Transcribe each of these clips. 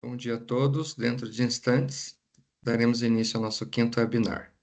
Bom dia a todos. Dentro de instantes, daremos início ao nosso quinto webinar.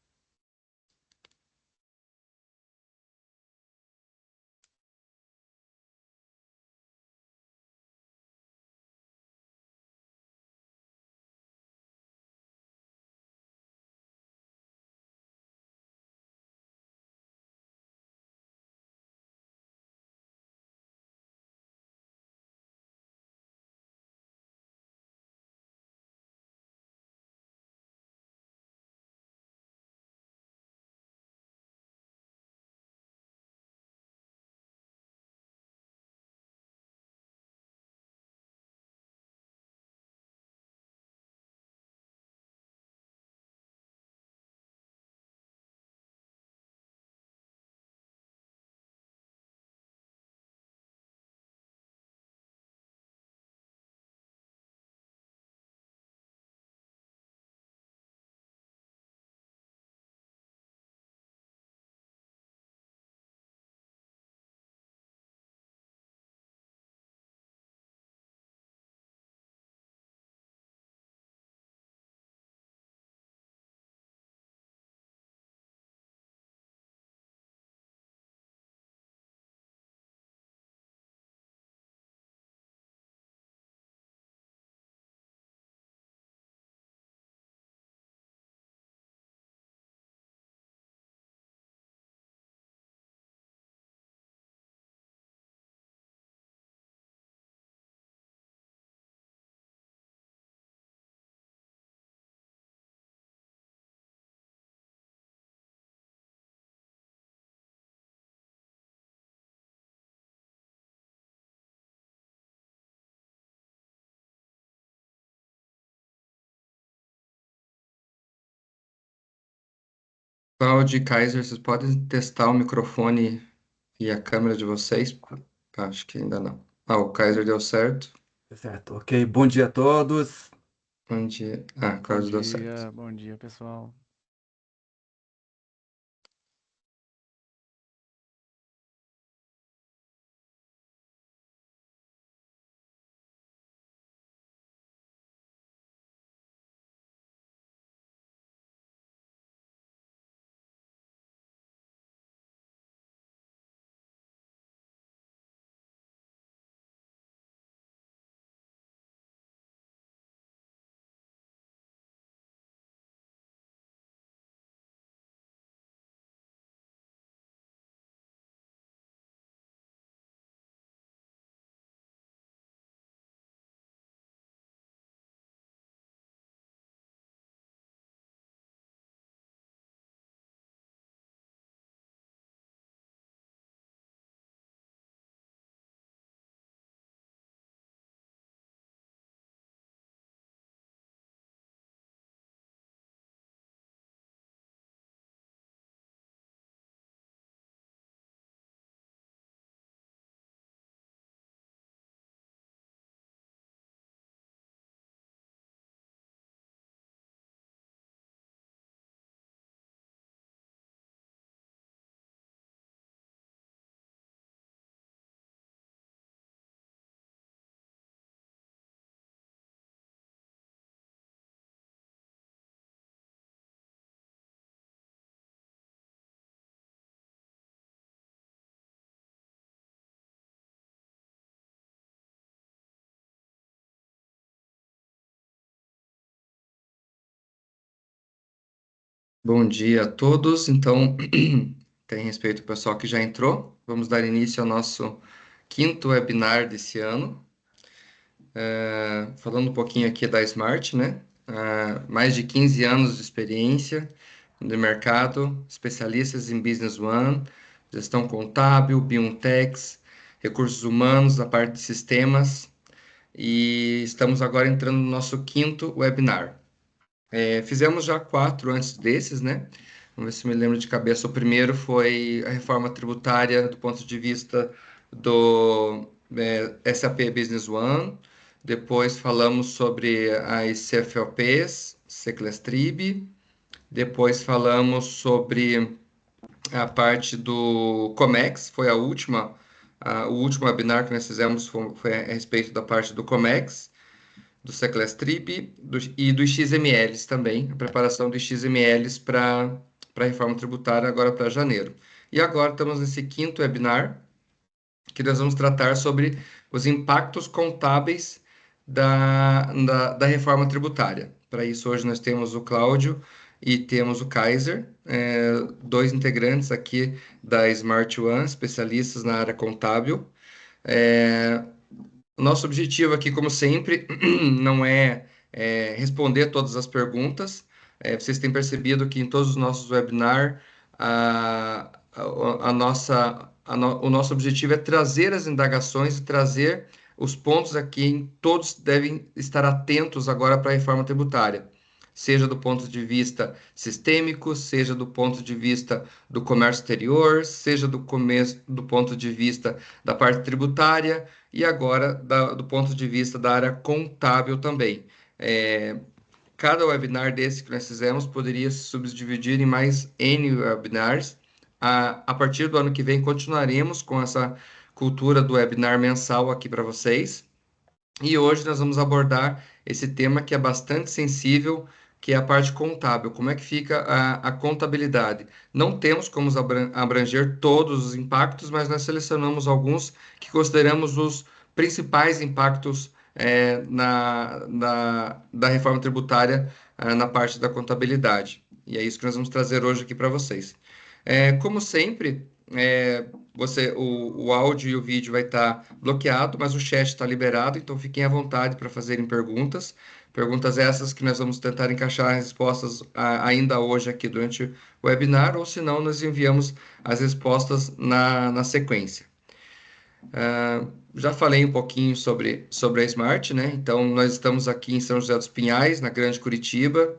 Cláudio e Kaiser, vocês podem testar o microfone e a câmera de vocês? Acho que ainda não. O Kaiser deu certo. Certo, ok. Bom dia a todos. Bom dia. Cláudio deu certo. Bom dia, pessoal. Bom dia a todos. Então, tem respeito ao pessoal que já entrou. Vamos dar início ao nosso quinto webinar desse ano. Falando um pouquinho aqui da Smart, né? Mais de 15 anos de experiência no mercado, especialistas em Business One, gestão contábil, Biotex, recursos humanos, a parte de sistemas, e estamos agora entrando no nosso quinto webinar. Fizemos já 4 antes desses, né? Vamos ver se me lembro de cabeça. O primeiro foi a reforma tributária do ponto de vista do SAP Business One. Depois falamos sobre as CFLPs, Seclestrib. Depois falamos sobre a parte do Comex, foi o último webinar que nós fizemos foi a respeito da parte do Comex. do Seclestrib e dos XMLs também, a preparação dos XMLs para a reforma tributária agora para janeiro. E agora estamos nesse quinto webinar, que nós vamos tratar sobre os impactos contábeis da reforma tributária. Para isso, hoje nós temos o Cláudio e temos o Kaiser, dois integrantes aqui da Smart One, especialistas na área contábil. O nosso objetivo aqui, como sempre, não é responder todas as perguntas. Vocês têm percebido que em todos os nossos webinars, o nosso objetivo é trazer as indagações e trazer os pontos aqui em todos devem estar atentos agora para a reforma tributária, seja do ponto de vista sistêmico, seja do ponto de vista do comércio exterior, seja do ponto de vista da parte tributária e agora do ponto de vista da área contábil também. Cada webinar desse que nós fizemos poderia se subdividir em mais N webinars. A partir do ano que vem, continuaremos com essa cultura do webinar mensal aqui para vocês. E hoje nós vamos abordar esse tema que é bastante sensível, que é a parte contábil. Como é que fica a contabilidade? Não temos como abranger todos os impactos, mas nós selecionamos alguns que consideramos os principais impactos da reforma tributária na parte da contabilidade. E é isso que nós vamos trazer hoje aqui para vocês. Como sempre, o áudio e o vídeo vai estar bloqueado, mas o chat está liberado, então fiquem à vontade para fazerem perguntas. Perguntas essas que nós vamos tentar encaixar as respostas ainda hoje aqui durante o webinar, ou se não, nós enviamos as respostas na sequência. Já falei um pouquinho sobre a Smart, né? Então, nós estamos aqui em São José dos Pinhais, na Grande Curitiba.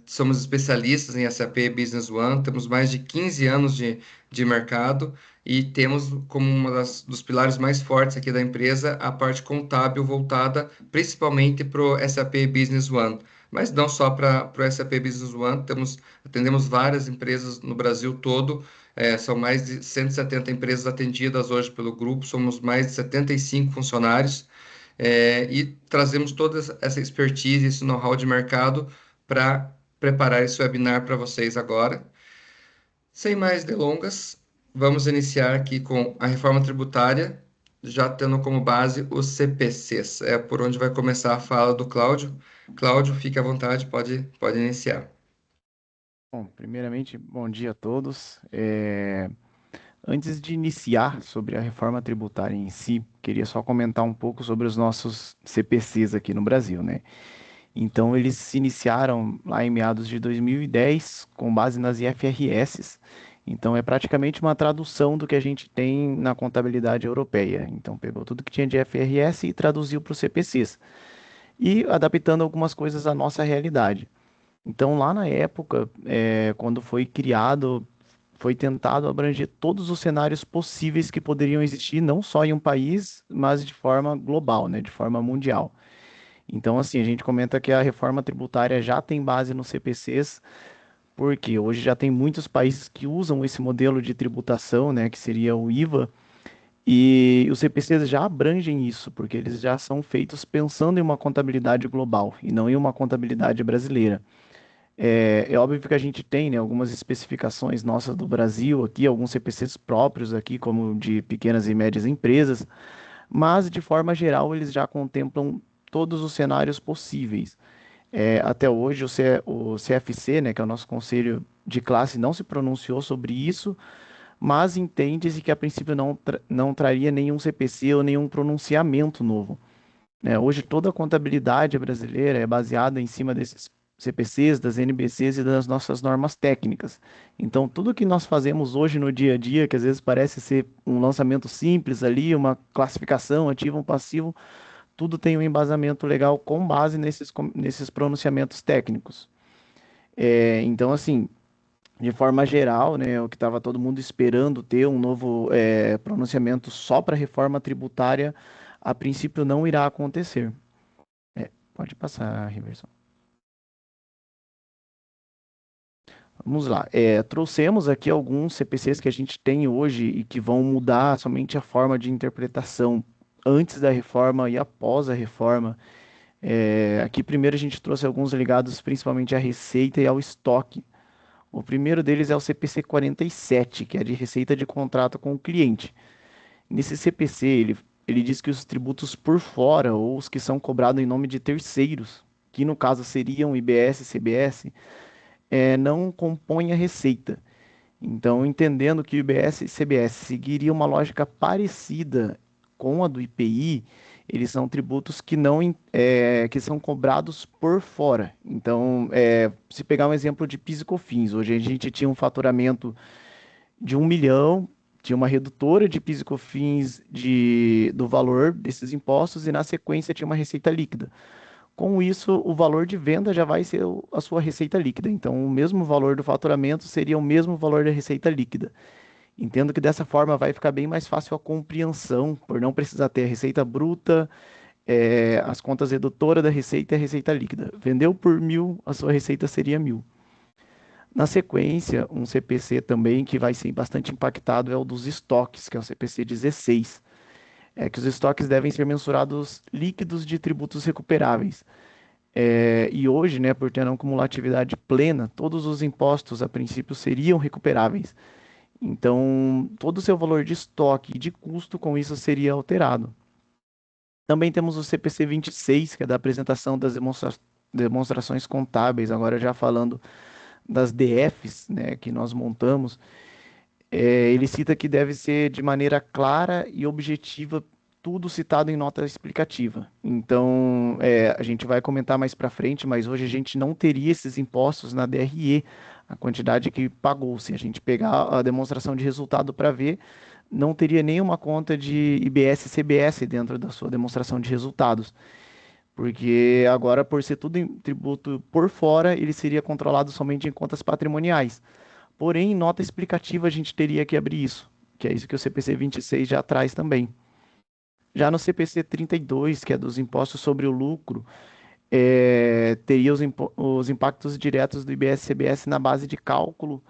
Somos especialistas em SAP Business One, temos mais de 15 anos de mercado e temos como dos pilares mais fortes aqui da empresa a parte contábil voltada principalmente para o SAP Business One. Mas não só para o SAP Business One, atendemos várias empresas no Brasil todo, são mais de 170 empresas atendidas hoje pelo grupo, somos mais de 75 funcionários, e trazemos toda essa expertise, esse know-how de mercado para preparar esse webinar para vocês agora. Sem mais delongas, vamos iniciar aqui com a reforma tributária, já tendo como base os CPCs. É por onde vai começar a fala do Cláudio. Cláudio, fique à vontade, pode iniciar. Bom, primeiramente, bom dia a todos. Antes de iniciar sobre a reforma tributária em si, queria só comentar um pouco sobre os nossos CPCs aqui no Brasil, né? Então, eles se iniciaram lá em meados de 2010, com base nas IFRS. Então, é praticamente uma tradução do que a gente tem na contabilidade europeia. Então, pegou tudo que tinha de IFRS e traduziu para os CPCs. E adaptando algumas coisas à nossa realidade. Então, lá na época, quando foi criado, foi tentado abranger todos os cenários possíveis que poderiam existir, não só em um país, mas de forma global, né, de forma mundial. Então, assim, a gente comenta que a reforma tributária já tem base nos CPCs, porque hoje já tem muitos países que usam esse modelo de tributação, né, que seria o IVA, e os CPCs já abrangem isso, porque eles já são feitos pensando em uma contabilidade global e não em uma contabilidade brasileira. É óbvio que a gente tem, né, algumas especificações nossas do Brasil aqui, alguns CPCs próprios aqui, como de pequenas e médias empresas, mas de forma geral eles já contemplam todos os cenários possíveis. Até hoje o CFC, né, que é o nosso conselho de classe, não se pronunciou sobre isso, mas entende-se que a princípio não traria nenhum CPC ou nenhum pronunciamento novo, né? Hoje toda a contabilidade brasileira é baseada em cima desses CPCs, das NBCs e das nossas normas técnicas. Então, tudo que nós fazemos hoje no dia a dia, que às vezes parece ser um lançamento simples ali, uma classificação, ativo, um passivo, tudo tem um embasamento legal com base nesses pronunciamentos técnicos. Então, assim, de forma geral, né, o que estava todo mundo esperando ter um novo pronunciamento só para reforma tributária, a princípio não irá acontecer. Pode passar, Riverson. Vamos lá. Trouxemos aqui alguns CPCs que a gente tem hoje e que vão mudar somente a forma de interpretação antes da reforma e após a reforma. Aqui primeiro a gente trouxe alguns ligados principalmente à receita e ao estoque. O primeiro deles é o CPC 47, que é de receita de contrato com o cliente. Nesse CPC, ele diz que os tributos por fora, ou os que são cobrados em nome de terceiros, que no caso seriam IBS e CBS, não compõem a receita. Então, entendendo que o IBS e CBS seguiriam uma lógica parecida com a do IPI, eles são tributos que não que são cobrados por fora. Então, se pegar um exemplo de PIS e COFINS, hoje a gente tinha um faturamento de 1 milhão, tinha uma redutora de PIS e COFINS do valor desses impostos e na sequência tinha uma receita líquida. Com isso, o valor de venda já vai ser a sua receita líquida. Então, o mesmo valor do faturamento seria o mesmo valor da receita líquida. Entendo que dessa forma vai ficar bem mais fácil a compreensão, por não precisar ter a receita bruta, as contas redutoras da receita e a receita líquida. Vendeu por 1.000, a sua receita seria 1.000. Na sequência, um CPC também que vai ser bastante impactado é o dos estoques, que é o CPC 16. É que os estoques devem ser mensurados líquidos de tributos recuperáveis. E hoje, né, por ter não cumulatividade plena, todos os impostos a princípio seriam recuperáveis. Então, todo o seu valor de estoque e de custo com isso seria alterado. Também temos o CPC 26, que é da apresentação das demonstrações contábeis, agora já falando das DFs, né, que nós montamos. Ele cita que deve ser de maneira clara e objetiva tudo citado em nota explicativa. Então, a gente vai comentar mais para frente, mas hoje a gente não teria esses impostos na DRE, a quantidade que pagou. Se a gente pegar a demonstração de resultado para ver, não teria nenhuma conta de IBS e CBS dentro da sua demonstração de resultados. Porque agora, por ser tudo em tributo por fora, ele seria controlado somente em contas patrimoniais. Porém, em nota explicativa a gente teria que abrir isso, que é isso que o CPC 26 já traz também. Já no CPC 32, que é dos impostos sobre o lucro, teria os impactos diretos do IBS-CBS na base de cálculo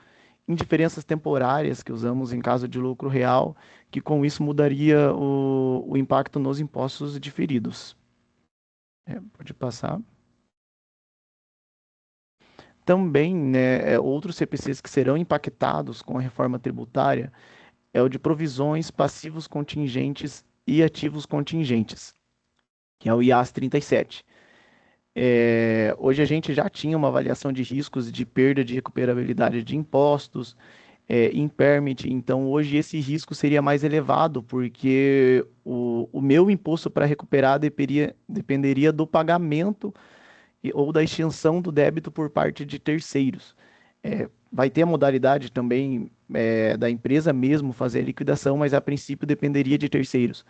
em diferenças temporárias que usamos em caso de lucro real, que com isso mudaria o impacto nos impostos diferidos. Pode passar. Também, né, outros CPCs que serão impactados com a reforma tributária é o de provisões, passivos contingentes e ativos contingentes, que é o IAS 37. Hoje a gente já tinha uma avaliação de riscos de perda de recuperabilidade de impostos, impairment, então hoje esse risco seria mais elevado, porque o meu imposto para recuperar dependeria do pagamento ou da extinção do débito por parte de terceiros. Vai ter a modalidade também da empresa mesmo fazer a liquidação, mas a princípio dependeria de terceiros.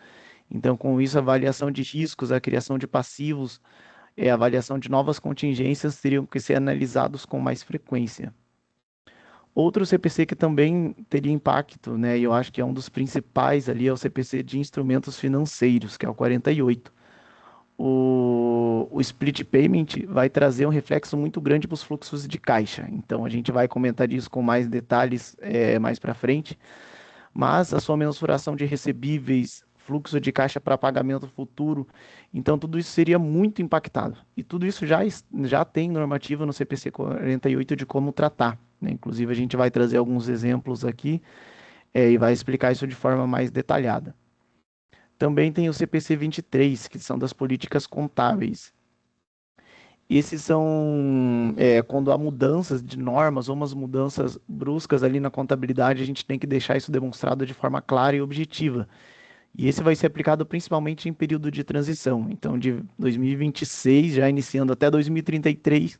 Então, com isso, a avaliação de riscos, a criação de passivos, a avaliação de novas contingências teriam que ser analisados com mais frequência. Outro CPC que também teria impacto, né, e eu acho que é um dos principais ali, é o CPC de instrumentos financeiros, que é o 48. O split payment vai trazer um reflexo muito grande para os fluxos de caixa. Então, a gente vai comentar disso com mais detalhes mais para frente. Mas a sua mensuração de recebíveis, fluxo de caixa para pagamento futuro, então tudo isso seria muito impactado. E tudo isso já tem normativa no CPC 48 de como tratar, né? Inclusive, a gente vai trazer alguns exemplos aqui e vai explicar isso de forma mais detalhada. Também tem o CPC 23, que são das políticas contábeis. Esses são quando há mudanças de normas ou umas mudanças bruscas ali na contabilidade, a gente tem que deixar isso demonstrado de forma clara e objetiva. E esse vai ser aplicado principalmente em período de transição. Então, de 2026, já iniciando até 2033,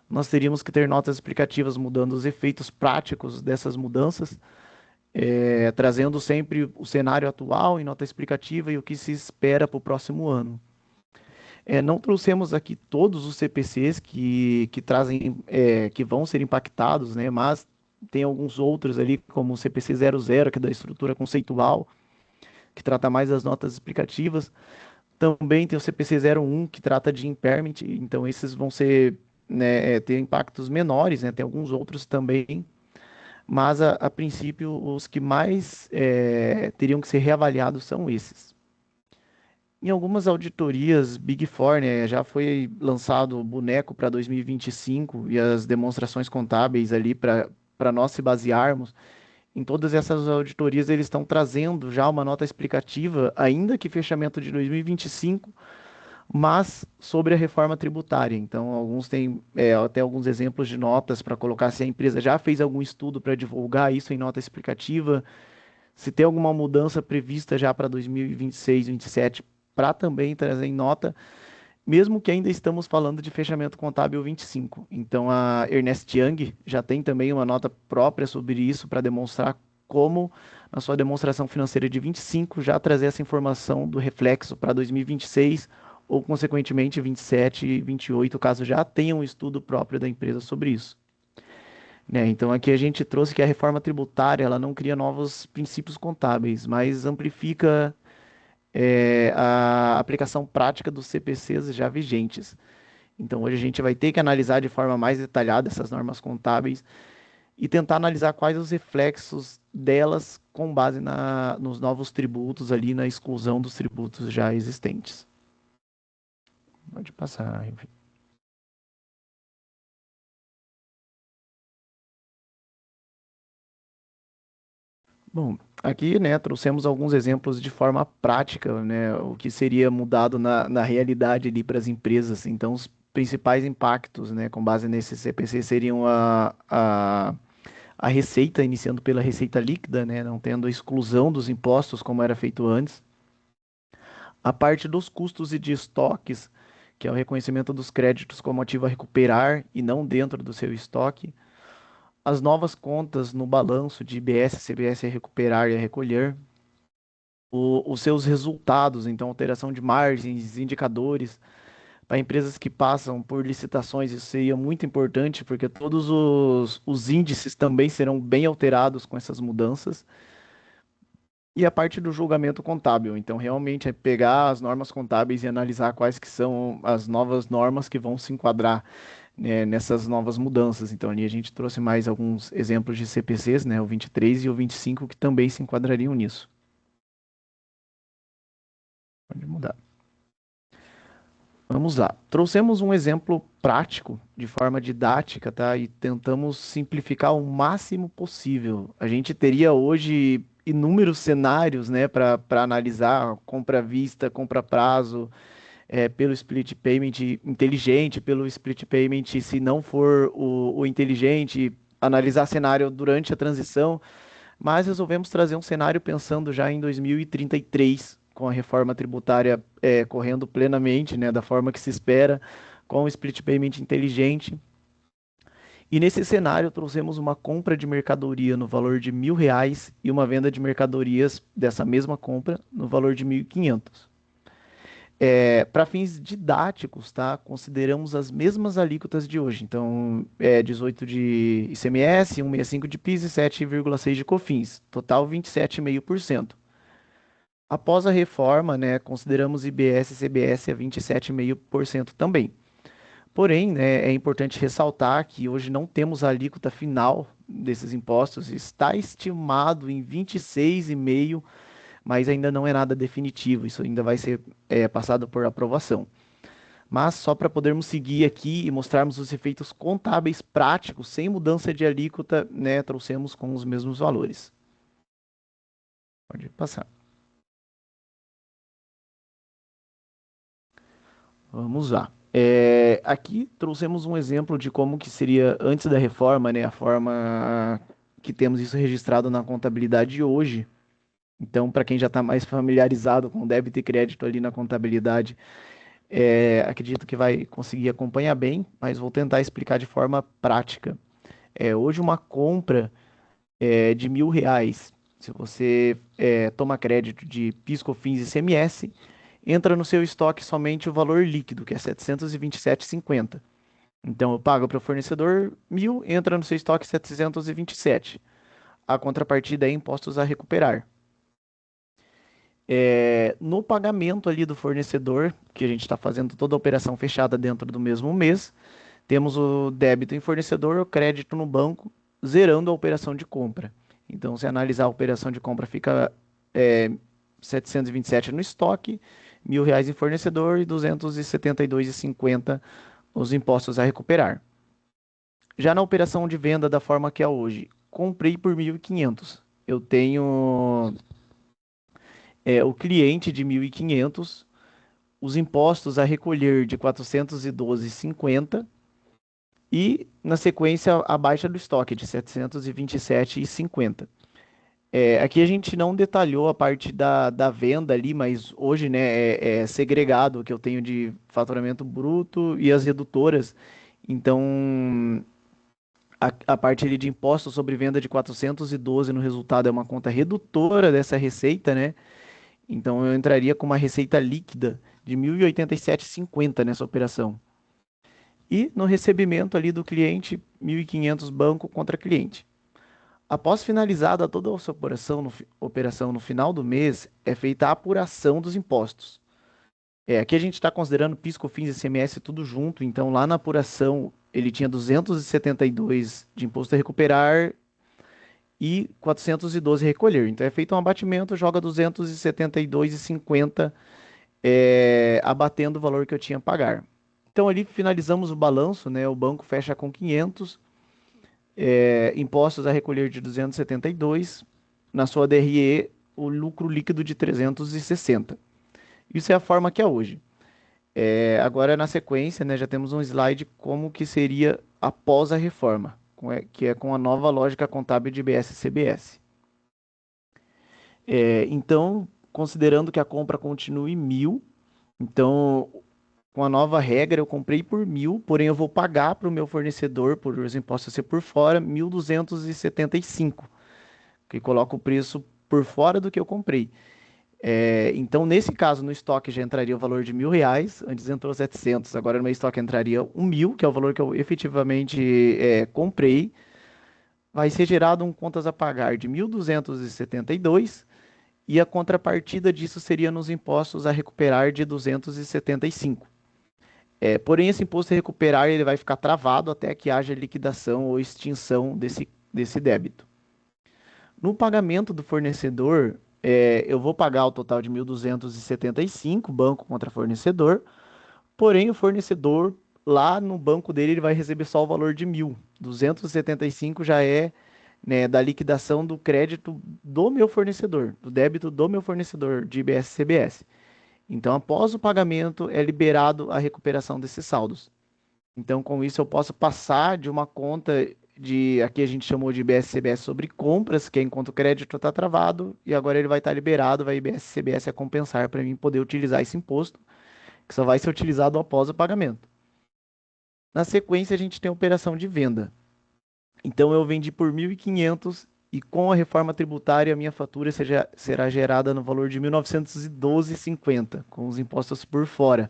nós teríamos que ter notas explicativas mudando os efeitos práticos dessas mudanças, trazendo sempre o cenário atual em nota explicativa e o que se espera para o próximo ano. Não trouxemos aqui todos os CPCs que trazem, que vão ser impactados, né? Mas tem alguns outros ali, como o CPC 00, que é da estrutura conceitual, que trata mais das notas explicativas. Também tem o CPC 01, que trata de impairment, então esses vão ser, né, ter impactos menores, né? Tem alguns outros também, mas a princípio os que mais teriam que ser reavaliados são esses. Em algumas auditorias Big Four, né, já foi lançado o boneco para 2025 e 25 e as demonstrações contábeis ali para nós se basearmos. Em todas essas auditorias, eles estão trazendo já uma nota explicativa, ainda que fechamento de 2025, mas sobre a reforma tributária. Então, alguns têm até alguns exemplos de notas para colocar se a empresa já fez algum estudo para divulgar isso em nota explicativa, se tem alguma mudança prevista já para 2026, 27, para também trazer em nota, mesmo que ainda estamos falando de fechamento contábil 25. Então, a Ernst Young já tem também uma nota própria sobre isso para demonstrar como, na sua demonstração financeira de 25, já trazer essa informação do reflexo para 2026 ou, consequentemente, 27 e 28, caso já tenha um estudo próprio da empresa sobre isso. Né? Então, aqui a gente trouxe que a reforma tributária ela não cria novos princípios contábeis, mas amplifica a aplicação prática dos CPCs já vigentes. Então, hoje a gente vai ter que analisar de forma mais detalhada essas normas contábeis e tentar analisar quais os reflexos delas com base nos novos tributos ali, na exclusão dos tributos já existentes. Pode passar, enfim. Bom, aqui, né, trouxemos alguns exemplos de forma prática, né, o que seria mudado na realidade ali para as empresas. Então, os principais impactos, né, com base nesse CPC seriam a receita, iniciando pela receita líquida, né, não tendo a exclusão dos impostos como era feito antes. A parte dos custos e de estoques, que é o reconhecimento dos créditos como ativo a recuperar e não dentro do seu estoque. As novas contas no balanço de IBS, CBS a recuperar e a recolher. Os seus resultados, então alteração de margens, indicadores. Para empresas que passam por licitações, isso seria muito importante, porque todos os índices também serão bem alterados com essas mudanças. E a parte do julgamento contábil. Então, realmente é pegar as normas contábeis e analisar quais que são as novas normas que vão se enquadrar, né, nessas novas mudanças. Então, ali a gente trouxe mais alguns exemplos de CPCs, né, o 23 e o 25, que também se enquadrariam nisso. Pode mudar. Vamos lá. Trouxemos um exemplo prático, de forma didática, tá? E tentamos simplificar o máximo possível. A gente teria hoje inúmeros cenários, né, para analisar compra à vista, compra a prazo, pelo split payment inteligente, pelo split payment, se não for o inteligente, analisar cenário durante a transição, mas resolvemos trazer um cenário pensando já em 2033, com a reforma tributária correndo plenamente, né, da forma que se espera, com o split payment inteligente. E nesse cenário trouxemos uma compra de mercadoria no valor de R$ 1.000 e uma venda de mercadorias dessa mesma compra no valor de 1.500. Para fins didáticos, tá? Consideramos as mesmas alíquotas de hoje. Então, 18 de ICMS, 1,65 de PIS e 7,6 de COFINS. Total 27,5%. Após a reforma, né, consideramos IBS e CBS a 27,5% também. Porém, né, é importante ressaltar que hoje não temos a alíquota final desses impostos. Está estimado em 26,5%, mas ainda não é nada definitivo, isso ainda vai ser passado por aprovação. Mas só para podermos seguir aqui e mostrarmos os efeitos contábeis práticos, sem mudança de alíquota, né, trouxemos com os mesmos valores. Pode passar. Vamos lá. Aqui trouxemos um exemplo de como que seria antes da reforma, né, a forma que temos isso registrado na contabilidade hoje. Então, para quem já está mais familiarizado com débito e crédito ali na contabilidade, acredito que vai conseguir acompanhar bem, mas vou tentar explicar de forma prática. Hoje uma compra de R$ 1.000, se você toma crédito de PIS, COFINS e ICMS, entra no seu estoque somente o valor líquido, que é R$ 727,50. Então eu pago para o fornecedor 1.000, entra no seu estoque 727. A contrapartida é impostos a recuperar. No pagamento ali do fornecedor, que a gente está fazendo toda a operação fechada dentro do mesmo mês, temos o débito em fornecedor, o crédito no banco, zerando a operação de compra. Então, se analisar a operação de compra, fica 727 no estoque, R$ 1.000 em fornecedor e 272,50 os impostos a recuperar. Já na operação de venda da forma que é hoje, comprei por 1.500. Eu tenho o cliente de 1.500, os impostos a recolher de 412,50 e, na sequência, a baixa do estoque de 727,50. Aqui a gente não detalhou a parte da venda ali, mas hoje, né, é segregado o que eu tenho de faturamento bruto e as redutoras. Então, a parte ali de imposto sobre venda de 412 no resultado é uma conta redutora dessa receita, né? Então eu entraria com uma receita líquida de 1.087,50 nessa operação. E no recebimento ali do cliente, 1.500 banco contra cliente. Após finalizada toda essa operação no final do mês, é feita a apuração dos impostos. Aqui a gente está considerando PIS, COFINS e ICMS tudo junto, então lá na apuração ele tinha 272 de imposto a recuperar e 412 a recolher. Então é feito um abatimento, joga 272,50 abatendo o valor que eu tinha a pagar. Então ali finalizamos o balanço, né? O banco fecha com 500, impostos a recolher de 272, na sua DRE o lucro líquido de 360. Isso é a forma que é hoje. Agora na sequência, né, já temos um slide como que seria após a reforma, que é com a nova lógica contábil de IBS-CBS. Então, considerando que a compra continue 1.000, então com a nova regra eu comprei por 1.000, porém eu vou pagar para o meu fornecedor, por os impostos ser por fora, 1.275, que coloca o preço por fora do que eu comprei. Então, nesse caso, no estoque já entraria o valor de R$ 1.000, antes entrou 700, agora no meu estoque entraria 1.000, que é o valor que eu efetivamente comprei. Vai ser gerado um contas a pagar de 1.272 e a contrapartida disso seria nos impostos a recuperar de 275. Porém, esse imposto a recuperar ele vai ficar travado até que haja liquidação ou extinção desse débito. No pagamento do fornecedor, eu vou pagar o total de 1.275, banco contra fornecedor, porém o fornecedor, lá no banco dele, ele vai receber só o valor de 1.000. 275 já é, né, da liquidação do crédito do meu fornecedor, do débito do meu fornecedor de IBS-CBS. Então, após o pagamento, é liberado a recuperação desses saldos. Então, com isso, eu posso passar de uma conta aqui a gente chamou de IBS-CBS sobre compras, que é enquanto o crédito está travado, e agora ele vai estar liberado, vai IBS-CBS a compensar para mim poder utilizar esse imposto, que só vai ser utilizado após o pagamento. Na sequência, a gente tem a operação de venda. Então, eu vendi por 1.500 e com a reforma tributária, a minha fatura será gerada no valor de 1.912,50, com os impostos por fora.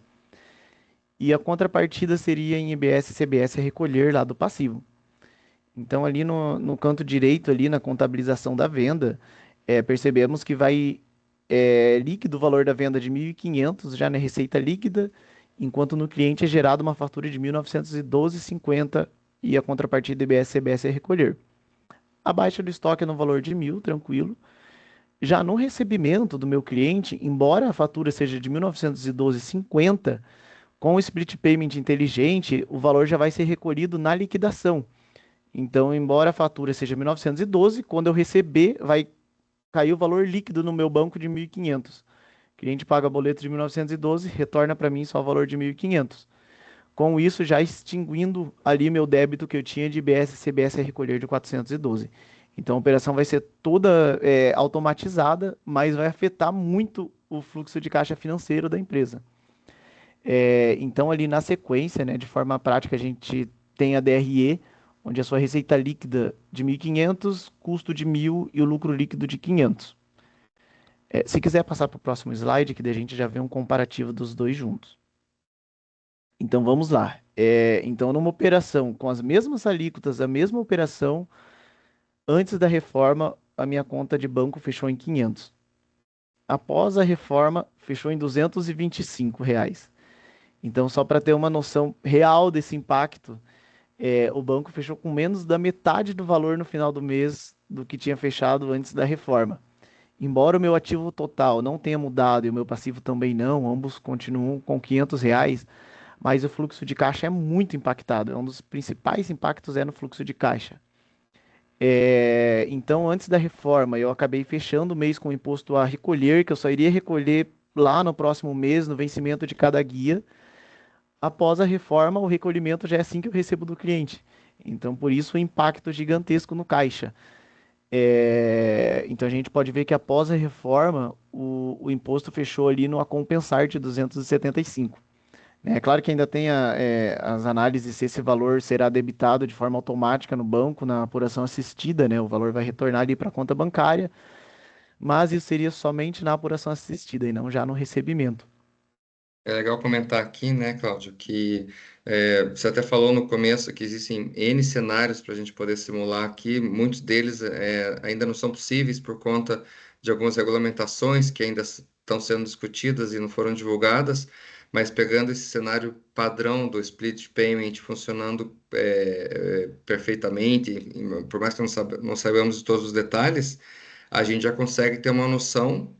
E a contrapartida seria em IBS e CBS a recolher lá do passivo. Então, ali no canto direito, ali na contabilização da venda, percebemos que vai líquido o valor da venda de 1.500 já na receita líquida, enquanto no cliente é gerada uma fatura de 1.912,50 e a contrapartida IBS e CBS é recolher. A baixa do estoque é no valor de 1.000, tranquilo. Já no recebimento do meu cliente, embora a fatura seja de 1.912,50, com o split payment inteligente, o valor já vai ser recolhido na liquidação. Então, embora a fatura seja 1.912, quando eu receber, vai cair o valor líquido no meu banco de 1.500. O cliente paga boleto de 1.912, retorna para mim só o valor de 1.500. Com isso, já extinguindo ali meu débito que eu tinha de IBS e CBS a recolher de 412. Então, a operação vai ser toda automatizada, mas vai afetar muito o fluxo de caixa financeiro da empresa. Então, ali na sequência, né, de forma prática, a gente tem a DRE, onde a sua receita líquida de 1.500, custo de 1.000 e o lucro líquido de 500. Se quiser passar para o próximo slide, que daí a gente já vê um comparativo dos dois juntos. Então, vamos lá. Então, numa operação com as mesmas alíquotas, a mesma operação, antes da reforma, a minha conta de banco fechou em 500. Após a reforma, fechou em R$ 225. Então, só para ter uma noção real desse impacto, o banco fechou com menos da metade do valor no final do mês do que tinha fechado antes da reforma. embora o meu ativo total não tenha mudado e o meu passivo também não, ambos continuam com R$ 500, mas o fluxo de caixa é muito impactado. É um dos principais impactos no fluxo de caixa. Então, antes da reforma, eu acabei fechando o mês com o imposto a recolher, que eu só iria recolher lá no próximo mês, no vencimento de cada guia. Após a reforma, o recolhimento já é assim que eu recebo do cliente. Então, por isso o impacto gigantesco no caixa. Então, a gente pode ver que após a reforma, o imposto fechou ali no a compensar de 275. É claro que ainda tem as análises se esse valor será debitado de forma automática no banco, na apuração assistida, né? O valor vai retornar ali para a conta bancária, mas isso seria somente na apuração assistida e não já no recebimento. É legal comentar aqui, né, Cláudio, que você até falou no começo que existem N cenários para a gente poder simular aqui, muitos deles ainda não são possíveis por conta de algumas regulamentações que ainda estão sendo discutidas e não foram divulgadas, mas pegando esse cenário padrão do split payment funcionando perfeitamente, por mais que não saibamos de todos os detalhes, a gente já consegue ter uma noção,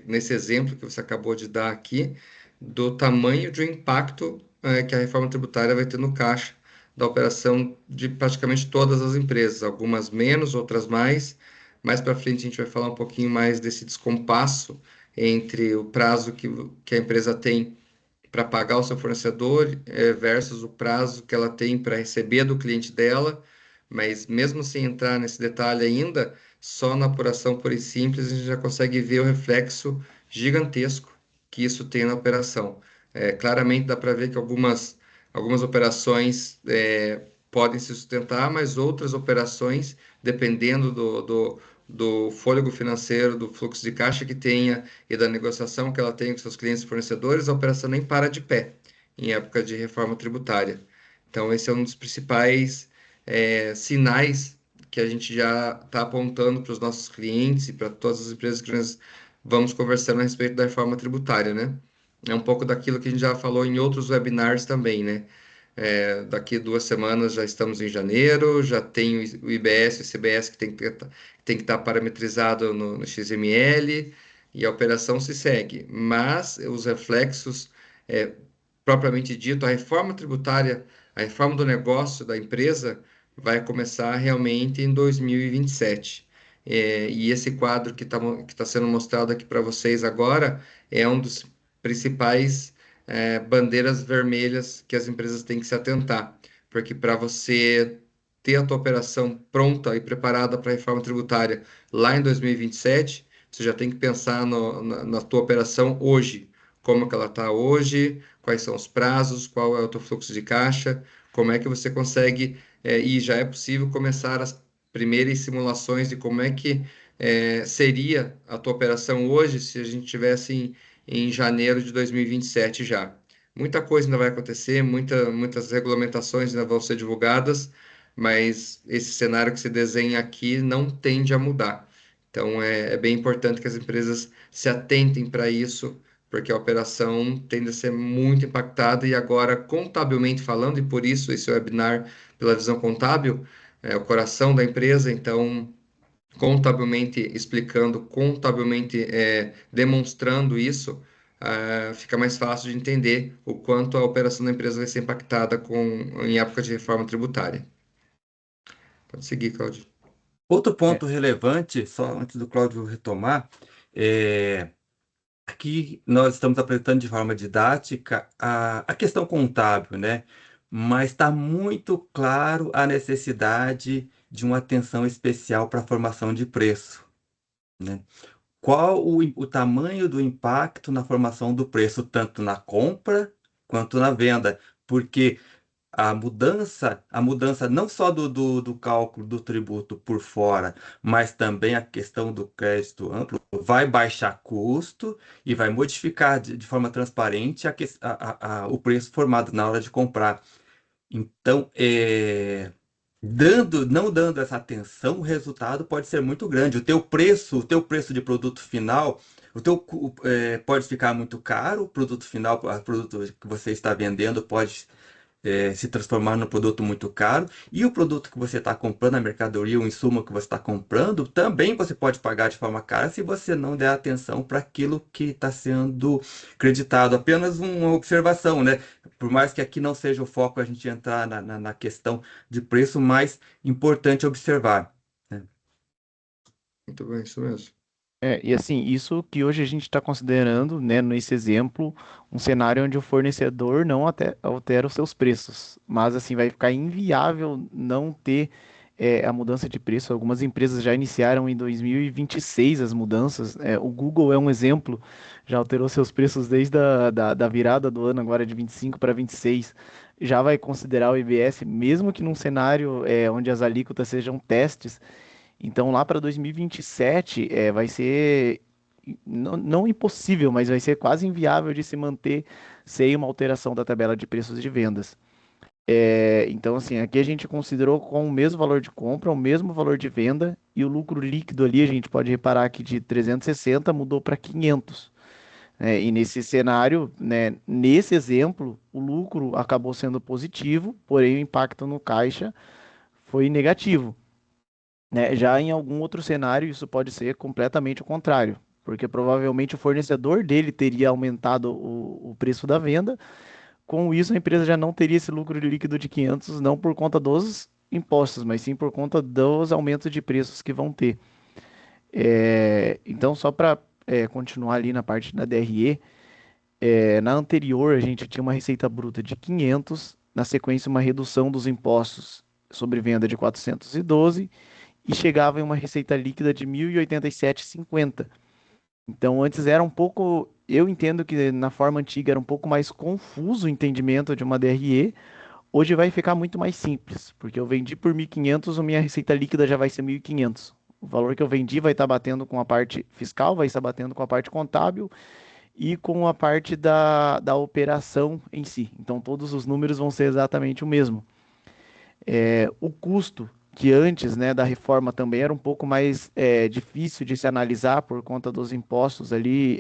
nesse exemplo que você acabou de dar aqui, do tamanho de impacto que a reforma tributária vai ter no caixa da operação de praticamente todas as empresas, algumas menos, outras mais. Mais para frente a gente vai falar um pouquinho mais desse descompasso entre o prazo que a empresa tem para pagar o seu fornecedor versus o prazo que ela tem para receber do cliente dela, mas mesmo sem entrar nesse detalhe ainda, só na apuração pura e simples a gente já consegue ver o reflexo gigantesco que isso tem na operação. Claramente dá para ver que algumas operações podem se sustentar, mas outras operações, dependendo do fôlego financeiro, do fluxo de caixa que tenha e da negociação que ela tem com seus clientes e fornecedores, a operação nem para de pé em época de reforma tributária. Então, esse é um dos principais sinais que a gente já está apontando para os nossos clientes e para todas as empresas que nós vamos conversando a respeito da reforma tributária, né? É um pouco daquilo que a gente já falou em outros webinars também, né? Daqui 2 semanas já estamos em janeiro, já tem o IBS e o CBS que tem que estar parametrizado no XML e a operação se segue. Mas os reflexos, é, propriamente dito, a reforma tributária, a reforma do negócio da empresa vai começar realmente em 2027. E esse quadro que tá sendo mostrado aqui para vocês agora é um dos principais bandeiras vermelhas que as empresas têm que se atentar, porque para você ter a tua operação pronta e preparada para a reforma tributária lá em 2027, você já tem que pensar na tua operação hoje, como que ela está hoje, quais são os prazos, qual é o teu fluxo de caixa, como é que você consegue, e já é possível começar as primeiras simulações de como é que seria a tua operação hoje se a gente tivesse em janeiro de 2027 já. Muita coisa ainda vai acontecer, muitas regulamentações ainda vão ser divulgadas, mas esse cenário que se desenha aqui não tende a mudar. Então, é bem importante que as empresas se atentem para isso, porque a operação tende a ser muito impactada e agora, contabilmente falando, e por isso esse webinar pela visão contábil, é o coração da empresa, então contabilmente explicando, contabilmente demonstrando isso, fica mais fácil de entender o quanto a operação da empresa vai ser impactada em época de reforma tributária. Pode seguir, Claudio. Outro É, ponto relevante, só antes do Cláudio retomar, é aqui nós estamos apresentando de forma didática a questão contábil, né? Mas está muito claro a necessidade de uma atenção especial para a formação de preço, né? Qual o tamanho do impacto na formação do preço, tanto na compra quanto na venda? Porque a mudança não só do cálculo do tributo por fora, mas também a questão do crédito amplo, vai baixar custo e vai modificar de forma transparente o preço formado na hora de comprar. Então, não dando essa atenção, o resultado pode ser muito grande. O teu preço de produto final, pode ficar muito caro, o produto final, o produto que você está vendendo pode se transformar num produto muito caro, e o produto que você está comprando, a mercadoria, o insumo que você está comprando, também você pode pagar de forma cara se você não der atenção para aquilo que está sendo creditado. Apenas uma observação, né? Por mais que aqui não seja o foco a gente entrar na questão de preço, mas importante observar, né? Muito bem, isso mesmo. E assim, isso que hoje a gente está considerando, né, nesse exemplo, um cenário onde o fornecedor não altera os seus preços, mas assim, vai ficar inviável não ter a mudança de preço. Algumas empresas já iniciaram em 2026 as mudanças. O Google é um exemplo, já alterou seus preços desde da virada do ano, agora de 25 para 26. Já vai considerar o IBS, mesmo que num cenário onde as alíquotas sejam testes. Então, lá para 2027, vai ser não impossível, mas vai ser quase inviável de se manter sem uma alteração da tabela de preços de vendas. Então, assim, aqui a gente considerou com o mesmo valor de compra, o mesmo valor de venda, e o lucro líquido ali, a gente pode reparar que de 360 mudou para 500. E nesse cenário, né, nesse exemplo, o lucro acabou sendo positivo, porém o impacto no caixa foi negativo, né? Já em algum outro cenário, isso pode ser completamente o contrário, porque provavelmente o fornecedor dele teria aumentado o preço da venda. Com isso, a empresa já não teria esse lucro líquido de 500, não por conta dos impostos, mas sim por conta dos aumentos de preços que vão ter. Então, só para continuar ali na parte da DRE, na anterior a gente tinha uma receita bruta de 500, na sequência uma redução dos impostos sobre venda de 412 e chegava em uma receita líquida de 1.087,50. Então, antes era um pouco. Eu entendo que na forma antiga era um pouco mais confuso o entendimento de uma DRE. Hoje vai ficar muito mais simples, porque eu vendi por 1.500, a minha receita líquida já vai ser 1.500. O valor que eu vendi vai estar batendo com a parte fiscal, vai estar batendo com a parte contábil e com a parte da operação em si. Então, todos os números vão ser exatamente o mesmo. O custo, que antes, né, da reforma também era um pouco mais difícil de se analisar por conta dos impostos ali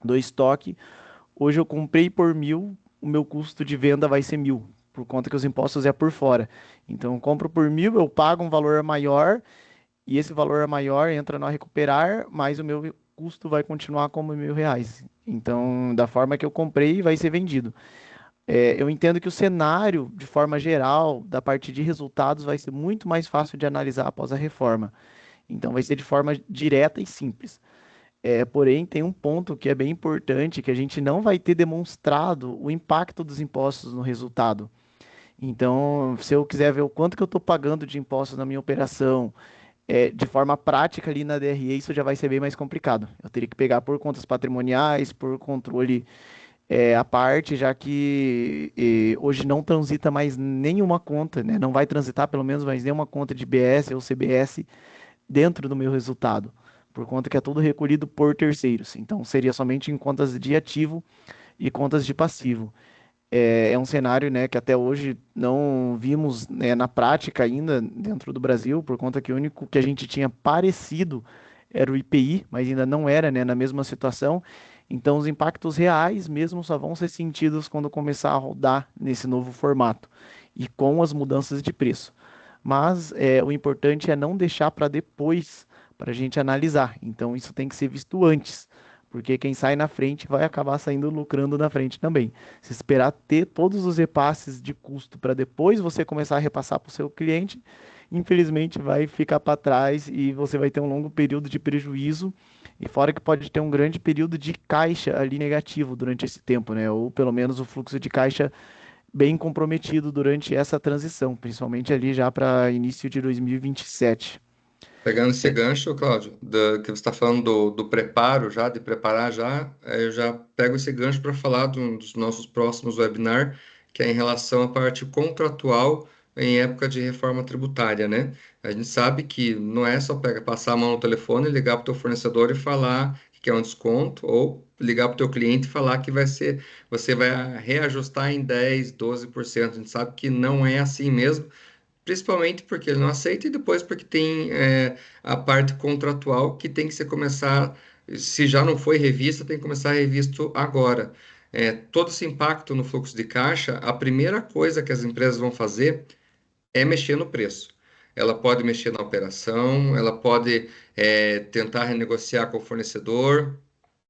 do estoque. Hoje eu comprei por 1.000, o meu custo de venda vai ser 1.000, por conta que os impostos é por fora. Então eu compro por 1.000, eu pago um valor maior e esse valor maior entra no recuperar, mas o meu custo vai continuar como R$ 1.000. Então, da forma que eu comprei, vai ser vendido. Eu entendo que o cenário, de forma geral, da parte de resultados, vai ser muito mais fácil de analisar após a reforma. Então, vai ser de forma direta e simples. Porém, tem um ponto que é bem importante, que a gente não vai ter demonstrado o impacto dos impostos no resultado. Então, se eu quiser ver o quanto que eu estou pagando de impostos na minha operação, de forma prática ali na DRE, isso já vai ser bem mais complicado. Eu teria que pegar por contas patrimoniais, por controle à parte, já que hoje não transita mais nenhuma conta, né? Não vai transitar pelo menos mais nenhuma conta de BS ou CBS dentro do meu resultado, por conta que é tudo recolhido por terceiros. Então seria somente em contas de ativo e contas de passivo. É um cenário, né, que até hoje não vimos, né, na prática ainda dentro do Brasil, por conta que o único que a gente tinha parecido era o IPI, mas ainda não era, né, na mesma situação. Então, os impactos reais mesmo só vão ser sentidos quando começar a rodar nesse novo formato e com as mudanças de preço. Mas o importante é não deixar para depois, para a gente analisar. Então, isso tem que ser visto antes, porque quem sai na frente vai acabar saindo lucrando na frente também. Se esperar ter todos os repasses de custo para depois você começar a repassar para o seu cliente, infelizmente vai ficar para trás e você vai ter um longo período de prejuízo. E fora que pode ter um grande período de caixa ali negativo durante esse tempo, né? Ou pelo menos o fluxo de caixa bem comprometido durante essa transição, principalmente ali já para início de 2027. Pegando esse gancho, Cláudio, que você está falando do preparo já, de preparar já, eu já pego esse gancho para falar de um dos nossos próximos webinar, que é em relação à parte contratual em época de reforma tributária, né? A gente sabe que não é só passar a mão no telefone, ligar para o teu fornecedor e falar que quer um desconto, ou ligar para o teu cliente e falar que você vai reajustar em 10, 12%. A gente sabe que não é assim mesmo. Principalmente porque ele não aceita e depois porque tem a parte contratual que tem que ser começar, se já não foi revista, tem que começar revisto agora. todo esse impacto no fluxo de caixa, a primeira coisa que as empresas vão fazer é mexer no preço. Ela pode mexer na operação, ela pode tentar renegociar com o fornecedor,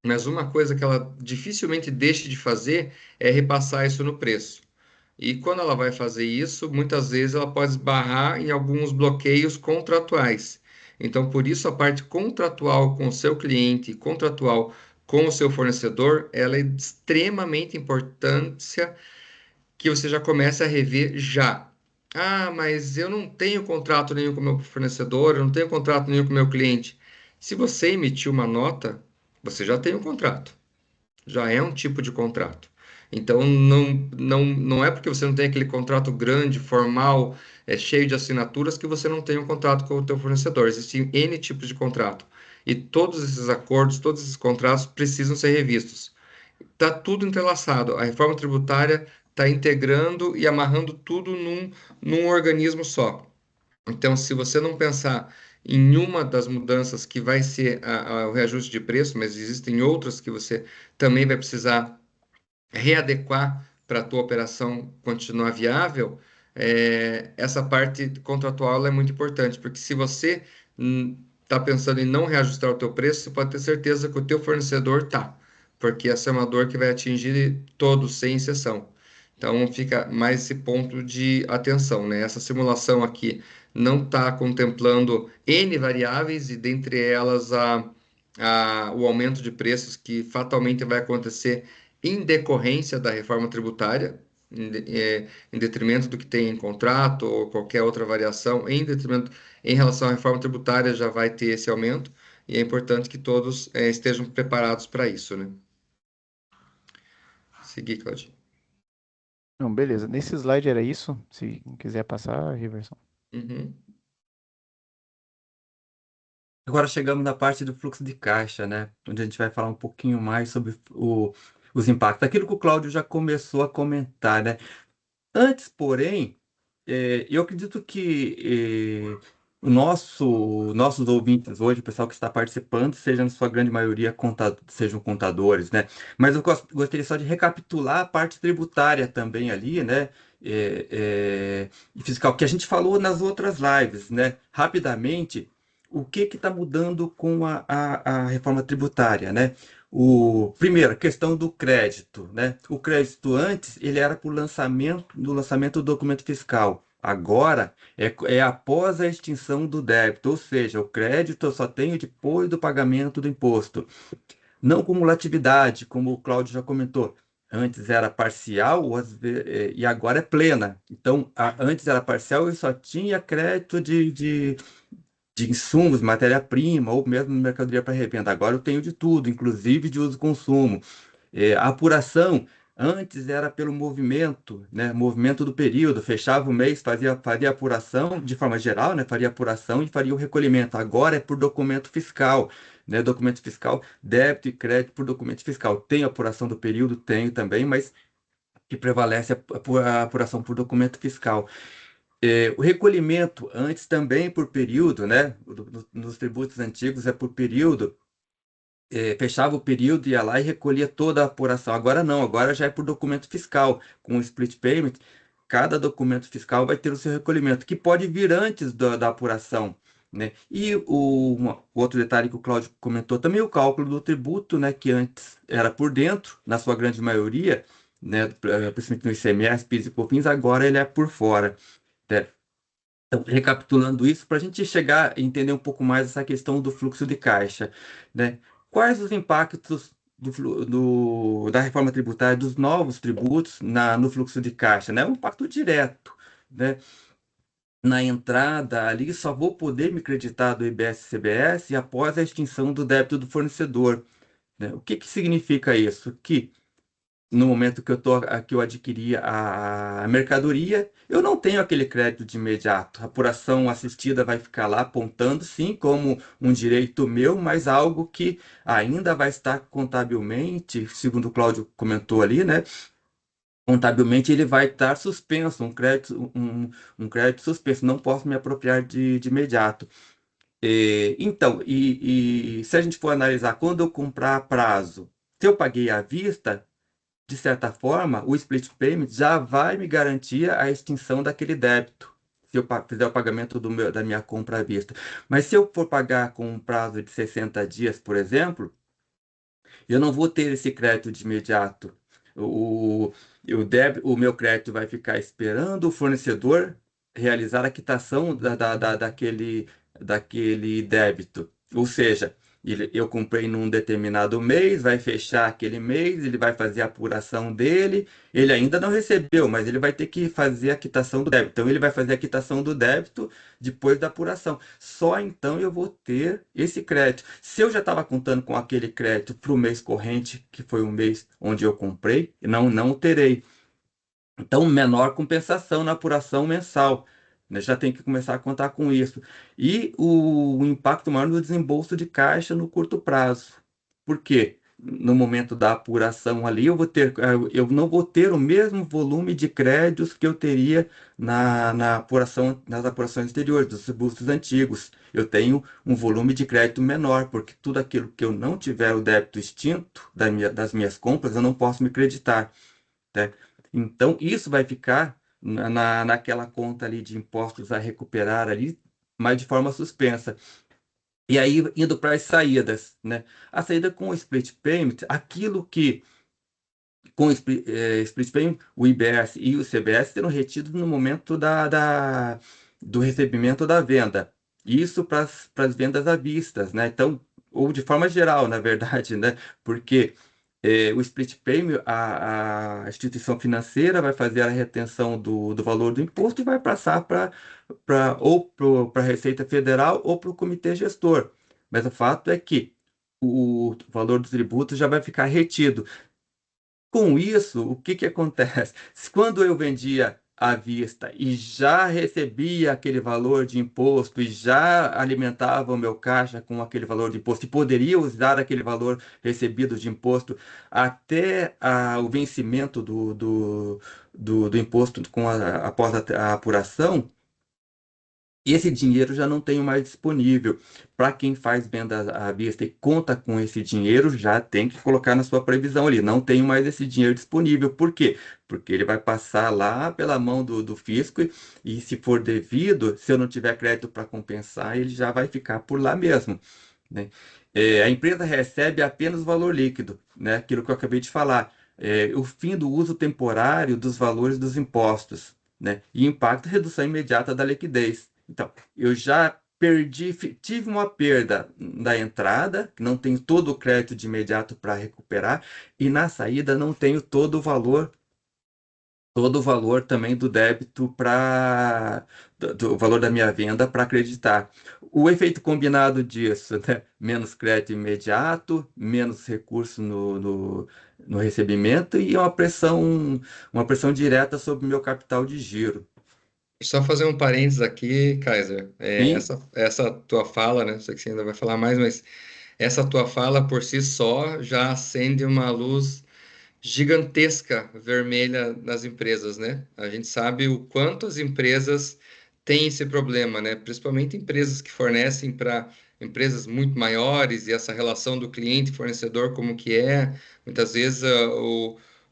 mas uma coisa que ela dificilmente deixa de fazer é repassar isso no preço. E quando ela vai fazer isso, muitas vezes ela pode esbarrar em alguns bloqueios contratuais. Então, por isso, a parte contratual com o seu cliente, contratual com o seu fornecedor, ela é de extremamente importância que você já comece a rever já. Ah, mas eu não tenho contrato nenhum com o meu fornecedor, eu não tenho contrato nenhum com o meu cliente. Se você emitir uma nota, você já tem um contrato, já é um tipo de contrato. Então, não é porque você não tem aquele contrato grande, formal, cheio de assinaturas, que você não tem um contrato com o teu fornecedor. Existem N tipos de contrato. E todos esses acordos, todos esses contratos precisam ser revistos. Está tudo entrelaçado. A reforma tributária está integrando e amarrando tudo num organismo só. Então, se você não pensar em uma das mudanças que vai ser o reajuste de preço, mas existem outras que você também vai precisar readequar para a tua operação continuar viável, essa parte contratual ela é muito importante, porque se você está pensando em não reajustar o teu preço, você pode ter certeza que o teu fornecedor tá, porque essa é uma dor que vai atingir todos, sem exceção. Então fica mais esse ponto de atenção, né? Essa simulação aqui não está contemplando N variáveis e dentre elas o aumento de preços que fatalmente vai acontecer em decorrência da reforma tributária, em detrimento do que tem em contrato ou qualquer outra variação, em detrimento em relação à reforma tributária já vai ter esse aumento, e é importante que todos estejam preparados para isso, né? Seguir, Claudinho. Não, beleza. Nesse slide era isso. Se quiser passar, Riverson. Uhum. Agora chegamos na parte do fluxo de caixa, né? Onde a gente vai falar um pouquinho mais sobre os impactos. Aquilo que o Cláudio já começou a comentar, né? Antes, porém, eu acredito que nossos ouvintes hoje, o pessoal que está participando, seja na sua grande maioria sejam contadores, né? Mas eu gostaria só de recapitular a parte tributária também ali, né? E fiscal, que a gente falou nas outras lives, né? Rapidamente, o que está mudando com a reforma tributária, né? Primeiro, a questão do crédito, né? O crédito antes, ele era para o lançamento do documento fiscal. Agora, é após a extinção do débito, ou seja, o crédito eu só tenho depois do pagamento do imposto. Não cumulatividade, como o Cláudio já comentou. Antes era parcial e agora é plena. Então, antes era parcial e só tinha crédito de insumos, matéria-prima ou mesmo mercadoria para revenda. Agora eu tenho de tudo, inclusive de uso e consumo. A apuração antes era pelo movimento, né? Movimento do período. Fechava o mês, fazia apuração de forma geral, né? Faria apuração e faria o recolhimento. Agora é por documento fiscal, né? Documento fiscal, débito e crédito por documento fiscal. Tem apuração do período? Tenho também, mas que prevalece a apuração por documento fiscal. O recolhimento, antes também por período, né? Nos tributos antigos é por período, fechava o período, ia lá e recolhia toda a apuração. Agora não, agora já é por documento fiscal. Com o split payment, cada documento fiscal vai ter o seu recolhimento, que pode vir antes da apuração. Né? E o outro detalhe que o Cláudio comentou também, o cálculo do tributo, né? Que antes era por dentro, na sua grande maioria, né? Principalmente no ICMS, PIS e COFINS, agora ele é por fora. Né? Então, recapitulando isso, para a gente chegar a entender um pouco mais essa questão do fluxo de caixa, né? Quais os impactos da reforma tributária, dos novos tributos no fluxo de caixa, né? Um impacto direto, né? Na entrada ali, só vou poder me creditar do IBS-CBS após a extinção do débito do fornecedor, né? O que que significa isso? Que no momento que eu adquiri a mercadoria, eu não tenho aquele crédito de imediato. A apuração assistida vai ficar lá apontando, sim, como um direito meu, mas algo que ainda vai estar contabilmente, segundo o Cláudio comentou ali, né? Contabilmente ele vai estar suspenso, um crédito suspenso, não posso me apropriar de imediato. Então, se a gente for analisar, quando eu comprar a prazo, se eu paguei à vista, de certa forma, o split payment já vai me garantir a extinção daquele débito, se eu fizer o pagamento da minha compra à vista. Mas se eu for pagar com um prazo de 60 dias, por exemplo, eu não vou ter esse crédito de imediato. O, o meu crédito vai ficar esperando o fornecedor realizar a quitação daquele débito. Ou seja, eu comprei num determinado mês, vai fechar aquele mês, ele vai fazer a apuração dele, ele ainda não recebeu, mas ele vai ter que fazer a quitação do débito. Então, ele vai fazer a quitação do débito depois da apuração. Só então eu vou ter esse crédito. Se eu já estava contando com aquele crédito para o mês corrente, que foi o mês onde eu comprei, não o terei. Então, menor compensação na apuração mensal, né? Já tem que começar a contar com isso. E o impacto maior no desembolso de caixa no curto prazo. Por quê? No momento da apuração ali, eu não vou ter o mesmo volume de créditos que eu teria nas apurações anteriores, dos tributos antigos. Eu tenho um volume de crédito menor, porque tudo aquilo que eu não tiver o débito extinto das minhas compras, eu não posso me creditar, né? Então, isso vai ficar naquela conta ali de impostos a recuperar ali, mas de forma suspensa. E aí, indo para as saídas, né? A saída com o split payment, aquilo que com o split payment, o IBS e o CBS serão retidos no momento do recebimento da venda. Isso para as vendas à vista, né? Então, ou de forma geral, na verdade, né? Porque o split payment, a instituição financeira vai fazer a retenção do valor do imposto e vai passar ou para a Receita Federal ou para o Comitê Gestor. Mas o fato é que o valor dos tributos já vai ficar retido. Com isso, o que que acontece? Quando eu vendia à vista e já recebia aquele valor de imposto e já alimentava o meu caixa com aquele valor de imposto e poderia usar aquele valor recebido de imposto até o vencimento do imposto após a apuração, esse dinheiro já não tenho mais disponível. Para quem faz venda à vista e conta com esse dinheiro, já tem que colocar na sua previsão ali. Não tenho mais esse dinheiro disponível. Por quê? Porque ele vai passar lá pela mão do fisco e se for devido, se eu não tiver crédito para compensar, ele já vai ficar por lá mesmo, né? A empresa recebe apenas o valor líquido, né? Aquilo que eu acabei de falar. O fim do uso temporário dos valores dos impostos, né? E impacto redução imediata da liquidez. Então, eu já tive uma perda da entrada, que não tenho todo o crédito de imediato para recuperar, e na saída não tenho todo o valor também do débito do valor da minha venda para acreditar. O efeito combinado disso, né? Menos crédito imediato, menos recurso no recebimento e uma pressão direta sobre o meu capital de giro. Só fazer um parênteses aqui, Kaiser. Sim, Essa tua fala, né? Sei que você ainda vai falar mais, mas essa tua fala por si só já acende uma luz gigantesca vermelha nas empresas, né? A gente sabe o quanto as empresas têm esse problema, né? Principalmente empresas que fornecem para empresas muito maiores e essa relação do cliente e fornecedor como que é. Muitas vezes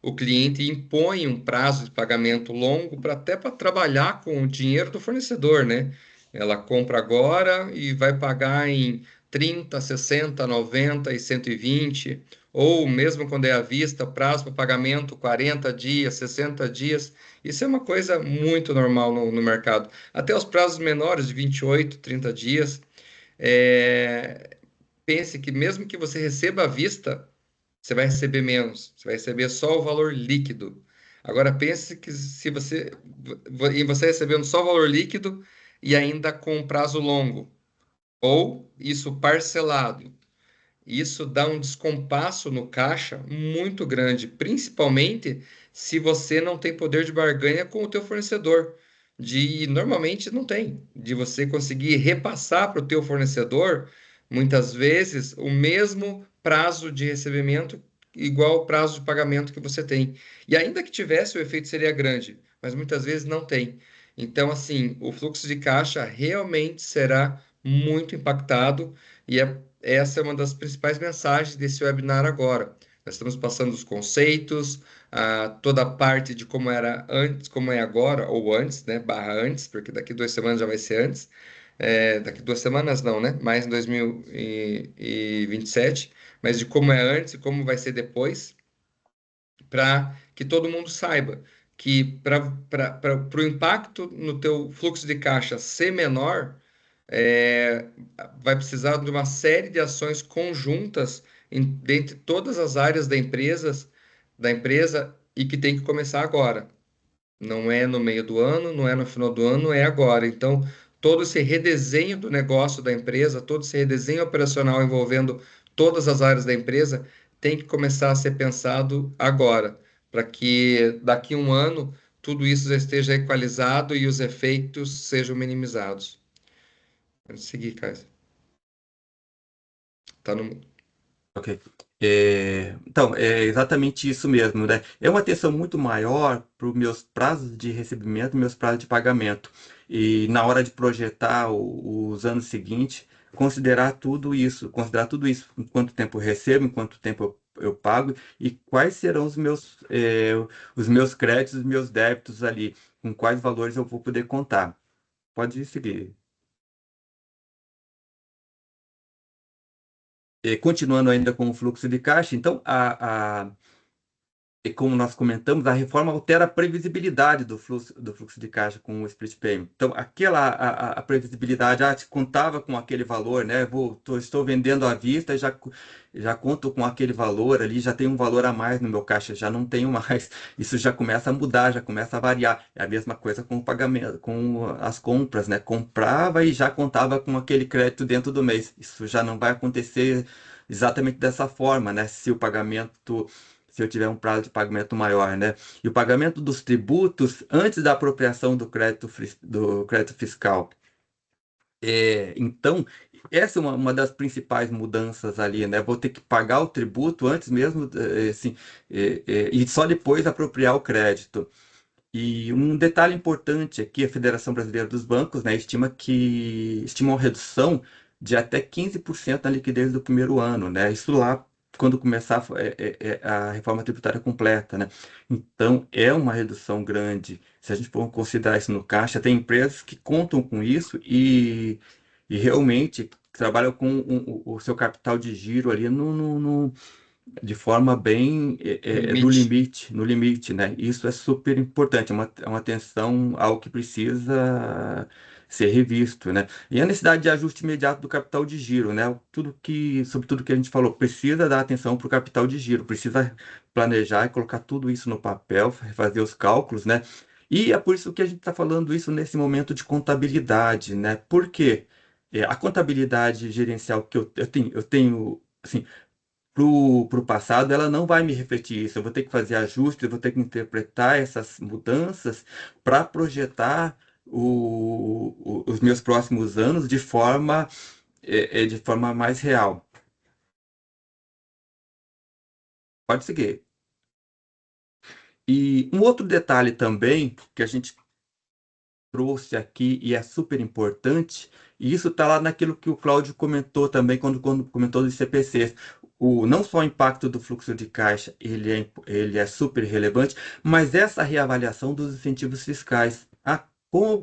o cliente impõe um prazo de pagamento longo para até para trabalhar com o dinheiro do fornecedor, né? Ela compra agora e vai pagar em 30, 60, 90 e 120, ou mesmo quando é à vista, prazo para pagamento 40 dias, 60 dias. Isso é uma coisa muito normal no mercado. Até os prazos menores, de 28, 30 dias. É, pense que mesmo que você receba à vista, você vai receber menos. Você vai receber só o valor líquido. Agora pense que se você recebendo só o valor líquido e ainda com prazo longo, ou isso parcelado. Isso dá um descompasso no caixa muito grande, principalmente se você não tem poder de barganha com o teu fornecedor. Normalmente não tem, de você conseguir repassar para o teu fornecedor, muitas vezes, o mesmo prazo de recebimento, igual o prazo de pagamento que você tem. E ainda que tivesse, o efeito seria grande, mas muitas vezes não tem. Então, assim, o fluxo de caixa realmente será muito impactado e essa é uma das principais mensagens desse webinar agora. Nós estamos passando os conceitos, toda a parte de como era antes, como é agora, ou antes, né? Barra antes, porque daqui 2 semanas já vai ser antes. Daqui 2 semanas não, né? Mais em 2027, mas de como é antes e como vai ser depois, para que todo mundo saiba que para o impacto no teu fluxo de caixa ser menor, é, vai precisar de uma série de ações conjuntas dentre todas as áreas da empresa e que tem que começar agora. Não é no meio do ano, não é no final do ano, é agora. Então, todo esse redesenho do negócio da empresa, todo esse redesenho operacional envolvendo todas as áreas da empresa, tem que começar a ser pensado agora, para que daqui a um ano tudo isso já esteja equalizado e os efeitos sejam minimizados. Pode seguir, Caio. Tá no... Ok. Então, é exatamente isso mesmo, né? É uma atenção muito maior para os meus prazos de recebimento, meus prazos de pagamento. E na hora de projetar os anos seguintes, considerar tudo isso, em quanto tempo eu recebo, em quanto tempo eu pago e quais serão os meus créditos, os meus débitos ali, com quais valores eu vou poder contar. Pode seguir. Continuando ainda com o fluxo de caixa, então, e como nós comentamos, a reforma altera a previsibilidade do fluxo de caixa com o split payment. Então, a previsibilidade, se contava com aquele valor, né? Estou vendendo à vista, já conto com aquele valor ali, já tem um valor a mais no meu caixa, já não tenho mais. Isso já começa a mudar, já começa a variar. É a mesma coisa com o pagamento, com as compras, né? Comprava e já contava com aquele crédito dentro do mês. Isso já não vai acontecer exatamente dessa forma, né? Se eu tiver um prazo de pagamento maior, né? E o pagamento dos tributos antes da apropriação do crédito fiscal. Então, essa é uma das principais mudanças ali, né? Vou ter que pagar o tributo antes mesmo, assim, e só depois apropriar o crédito. E um detalhe importante aqui, a Federação Brasileira dos Bancos, né, estima uma redução de até 15% na liquidez do primeiro ano, né? Isso lá quando começar a reforma tributária completa, né? Então é uma redução grande. Se a gente for considerar isso no caixa, tem empresas que contam com isso e realmente trabalham com o seu capital de giro ali de forma bem Limite. no limite, né? Isso é super importante, é uma atenção ao que precisa ser revisto, né? E a necessidade de ajuste imediato do capital de giro, né? Sobre tudo que a gente falou, precisa dar atenção para o capital de giro, precisa planejar e colocar tudo isso no papel, fazer os cálculos, né? E é por isso que a gente está falando isso nesse momento de contabilidade, né? Por quê? A contabilidade gerencial que eu tenho assim, pro passado, ela não vai me refletir isso. Eu vou ter que fazer ajustes, eu vou ter que interpretar essas mudanças para projetar os meus próximos anos de forma mais real. Pode seguir. E um outro detalhe também que a gente trouxe aqui e é super importante, e isso está lá naquilo que o Cláudio comentou também quando comentou dos CPCs. Não só o impacto do fluxo de caixa, ele é super relevante, mas essa reavaliação dos incentivos fiscais.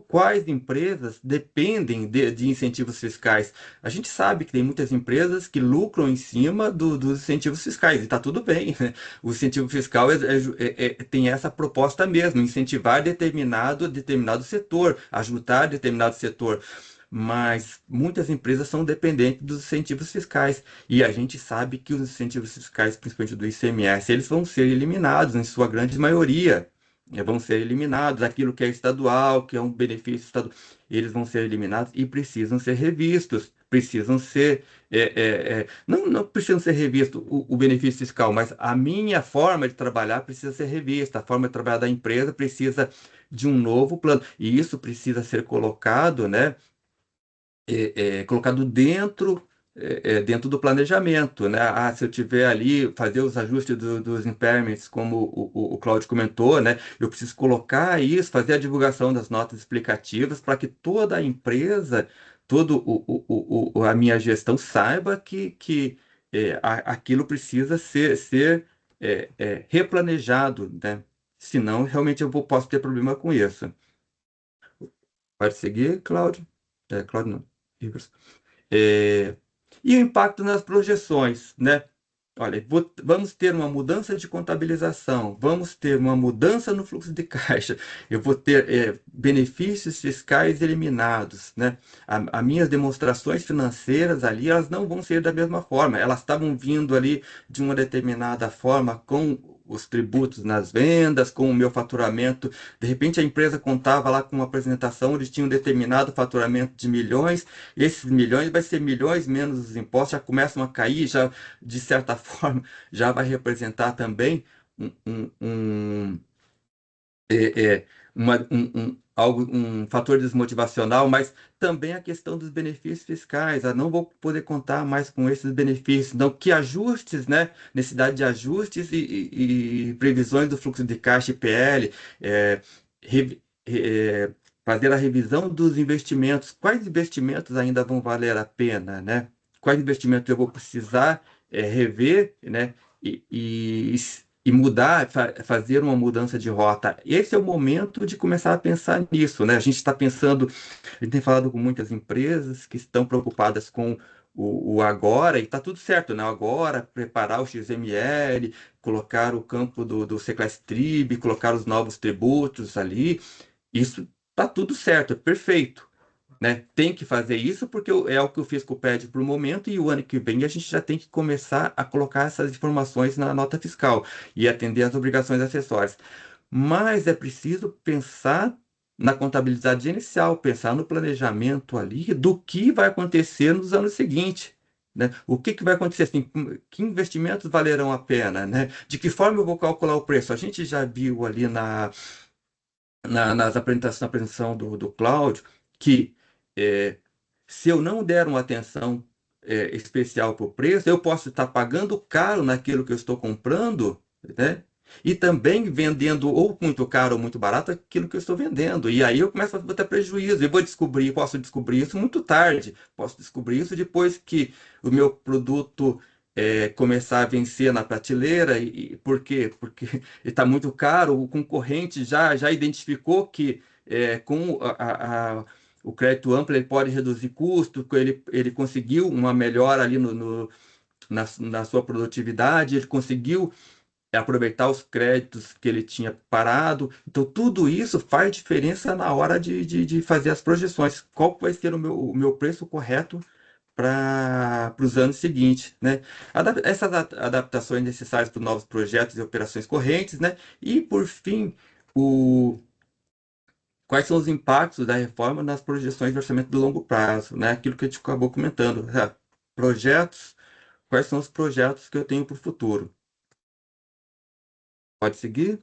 Quais empresas dependem de incentivos fiscais? A gente sabe que tem muitas empresas que lucram em cima dos incentivos fiscais, e está tudo bem, né? O incentivo fiscal tem essa proposta mesmo, incentivar determinado setor, ajudar determinado setor. Mas muitas empresas são dependentes dos incentivos fiscais. E a gente sabe que os incentivos fiscais, principalmente do ICMS, eles vão ser eliminados, em sua grande maioria. Vão ser eliminados. Aquilo que é estadual, que é um benefício estadual, eles vão ser eliminados e precisam ser revistos. Precisam ser. Não precisam ser revistos o benefício fiscal, mas a minha forma de trabalhar precisa ser revista. A forma de trabalhar da empresa precisa de um novo plano. E isso precisa ser colocado, né? Colocado dentro do planejamento, né? Se eu tiver ali, fazer os ajustes dos impairments, como o Claudio comentou, né? Eu preciso colocar isso, fazer a divulgação das notas explicativas para que toda a empresa, a minha gestão saiba que aquilo precisa ser replanejado, né? Senão, realmente posso ter problema com isso. Pode seguir, Cláudio? Cláudio não. Rivers. É, e o impacto nas projeções, né? Olha, vamos ter uma mudança de contabilização, vamos ter uma mudança no fluxo de caixa, eu vou ter benefícios fiscais eliminados, né? As minhas demonstrações financeiras ali, elas não vão ser da mesma forma, elas estavam vindo ali de uma determinada forma com os tributos nas vendas, com o meu faturamento. De repente a empresa contava lá com uma apresentação, eles tinham um determinado faturamento de milhões, esses milhões vai ser milhões menos os impostos, já começam a cair, já de certa forma já vai representar também um, um, um, é, é, um fator desmotivacional, mas também a questão dos benefícios fiscais. Não vou poder contar mais com esses benefícios. Então, que ajustes, né? Necessidade de ajustes e previsões do fluxo de caixa e PL, é, revi- é, fazer a revisão dos investimentos. Quais investimentos ainda vão valer a pena, né? Quais investimentos eu vou precisar rever, né? E mudar, fazer uma mudança de rota. Esse é o momento de começar a pensar nisso, né? A gente está pensando, a gente tem falado com muitas empresas que estão preocupadas com o agora, e está tudo certo, né? Agora, preparar o XML, colocar o campo do Seclastrib, colocar os novos tributos ali, isso está tudo certo, é perfeito, né? Tem que fazer isso porque é o que o fisco pede para o momento, e o ano que vem a gente já tem que começar a colocar essas informações na nota fiscal e atender às obrigações acessórias. Mas é preciso pensar na contabilidade inicial, pensar no planejamento ali do que vai acontecer nos anos seguintes. Né? O que vai acontecer assim, que investimentos valerão a pena, né? De que forma eu vou calcular o preço? A gente já viu ali na apresentação do Cláudio, que é, se eu não der uma atenção especial para o preço, eu posso estar pagando caro naquilo que eu estou comprando, né? E também vendendo ou muito caro ou muito barato aquilo que eu estou vendendo. E aí eu começo a ter prejuízo. Eu posso descobrir isso muito tarde. Posso descobrir isso depois que o meu produto começar a vencer na prateleira. Por quê? Porque está muito caro, o concorrente já identificou que com o crédito amplo ele pode reduzir custo, ele conseguiu uma melhora ali na sua produtividade, ele conseguiu aproveitar os créditos que ele tinha parado. Então, tudo isso faz diferença na hora de fazer as projeções. Qual vai ser o meu preço correto para os anos seguintes, né? Essas adaptações necessárias para novos projetos e operações correntes, né? E, por fim, quais são os impactos da reforma nas projeções de orçamento de longo prazo, né? Aquilo que a gente acabou comentando. Projetos, quais são os projetos que eu tenho para o futuro? Pode seguir?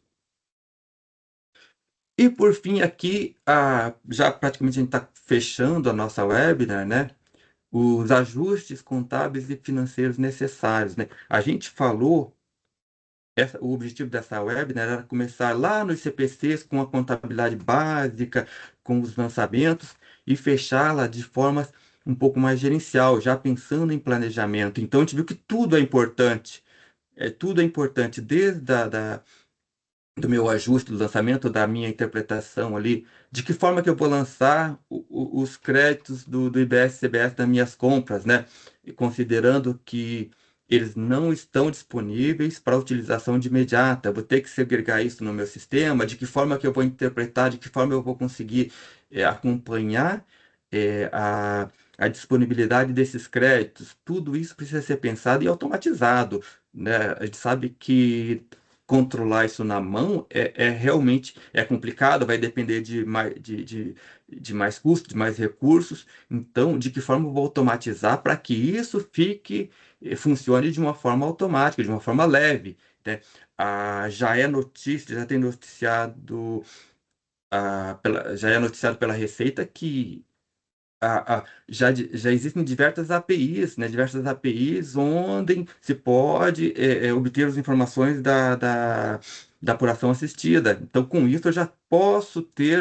E, por fim, aqui, já praticamente a gente está fechando a nossa webinar, né? Os ajustes contábeis e financeiros necessários, né? A gente falou, o objetivo dessa webinar era começar lá nos CPCs com a contabilidade básica, com os lançamentos, e fechá-la de forma um pouco mais gerencial, já pensando em planejamento. Então, a gente viu que tudo é importante, desde do meu ajuste do lançamento, da minha interpretação ali, de que forma que eu vou lançar os créditos do IBS e CBS das minhas compras, né? E considerando que eles não estão disponíveis para utilização de imediata, eu vou ter que segregar isso no meu sistema, de que forma que eu vou interpretar, de que forma eu vou conseguir acompanhar a disponibilidade desses créditos. Tudo isso precisa ser pensado e automatizado, né? A gente sabe que controlar isso na mão realmente complicado, vai depender de mais custos, de mais recursos. Então, de que forma eu vou automatizar para que isso funcione de uma forma automática, de uma forma leve, né? Já tem noticiado, já é noticiado pela Receita que já existem diversas APIs, né? Diversas APIs onde se pode obter as informações da apuração assistida. Então, com isso, eu já posso ter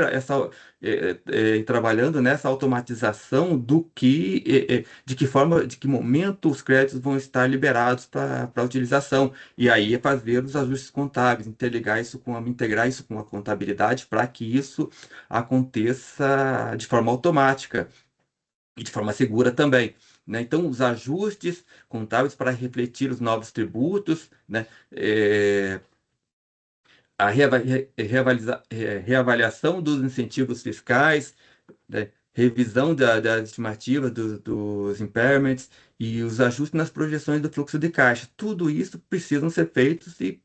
trabalhando nessa automatização de que forma, de que momento os créditos vão estar liberados para utilização. E aí é fazer os ajustes contábeis, integrar isso com a contabilidade para que isso aconteça de forma automática e de forma segura também. Né? Então, os ajustes contábeis para refletir os novos tributos, né? A reavaliação dos incentivos fiscais, né? Revisão das estimativas dos impairments e os ajustes nas projeções do fluxo de caixa. Tudo isso precisam ser feitos e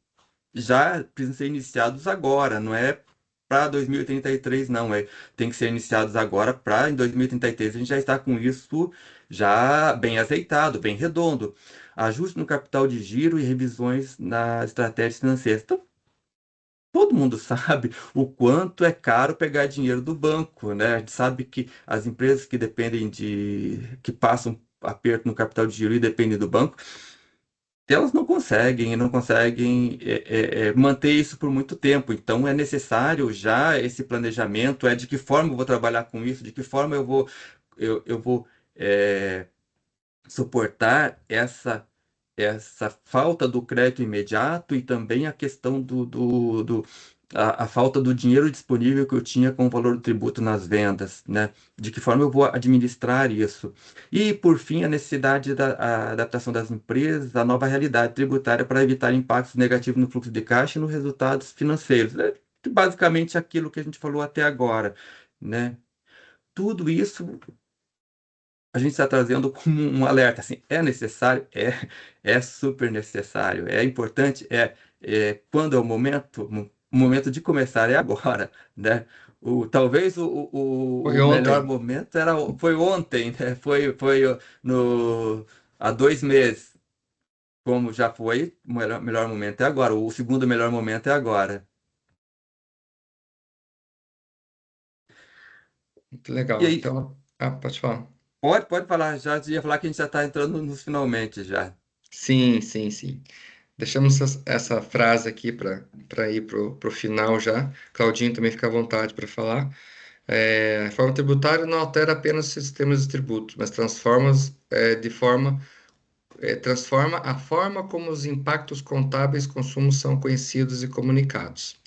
já precisam ser iniciados agora, não é para 2033, não, tem que ser iniciados agora para em 2033 a gente já está com isso já bem azeitado, bem redondo. Ajuste no capital de giro e revisões nas estratégias financeiras. Então, todo mundo sabe o quanto é caro pegar dinheiro do banco, né? A gente sabe que as empresas que que passam aperto no capital de giro e dependem do banco, elas não conseguem manter isso por muito tempo. Então é necessário já esse planejamento, de que forma eu vou trabalhar com isso, de que forma eu vou é, suportar essa falta do crédito imediato e também a questão a falta do dinheiro disponível que eu tinha com o valor do tributo nas vendas, né? De que forma eu vou administrar isso. E, por fim, a necessidade da adaptação das empresas à nova realidade tributária para evitar impactos negativos no fluxo de caixa e nos resultados financeiros. É basicamente aquilo que a gente falou até agora, né? Tudo isso a gente está trazendo como um alerta, assim, é necessário? É super necessário, é importante, quando é o momento de começar é agora, né? Talvez Foi o melhor ontem. momento foi ontem, né? Há 2 meses, como já foi, o melhor momento é agora, o segundo melhor momento é agora. Muito E legal. aí, Então, pode falar. pode falar, já ia falar que a gente já está entrando nos finalmente já. Sim, sim, sim. Deixamos essa frase aqui para ir para o final já. Claudinho também fica à vontade para falar. A reforma tributária não altera apenas os sistemas de tributos, mas transforma a forma como os impactos contábeis consumos são conhecidos e comunicados.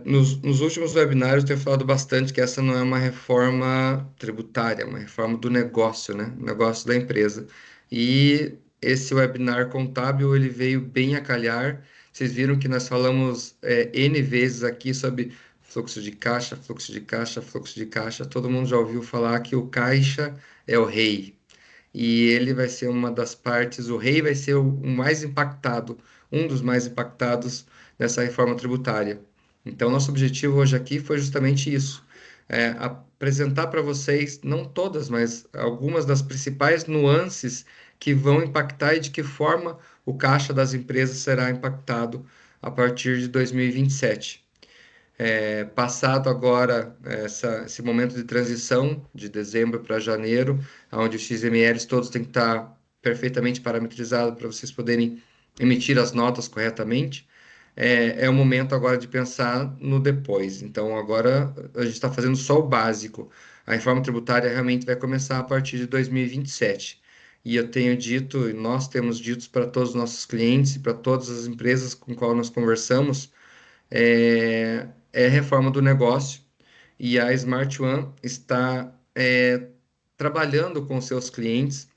Nos últimos webinários eu tenho falado bastante que essa não é uma reforma tributária, é uma reforma do negócio, né? Negócio da empresa. E esse webinar contábil, ele veio bem a calhar. Vocês viram que nós falamos N vezes aqui sobre fluxo de caixa, fluxo de caixa, fluxo de caixa. Todo mundo já ouviu falar que o caixa é o rei e ele vai ser uma das partes, o rei vai ser o mais impactado, um dos mais impactados nessa reforma tributária. Então, nosso objetivo hoje aqui foi justamente isso, apresentar para vocês, não todas, mas algumas das principais nuances que vão impactar e de que forma o caixa das empresas será impactado a partir de 2027. Passado agora esse momento de transição de dezembro para janeiro, onde os XMLs todos têm que estar perfeitamente parametrizados para vocês poderem emitir as notas corretamente, é o momento agora de pensar no depois. Então, agora a gente está fazendo só o básico. A reforma tributária realmente vai começar a partir de 2027. E eu tenho dito, e nós temos dito para todos os nossos clientes e para todas as empresas com qual nós conversamos, é reforma do negócio e a Smart One está trabalhando com seus clientes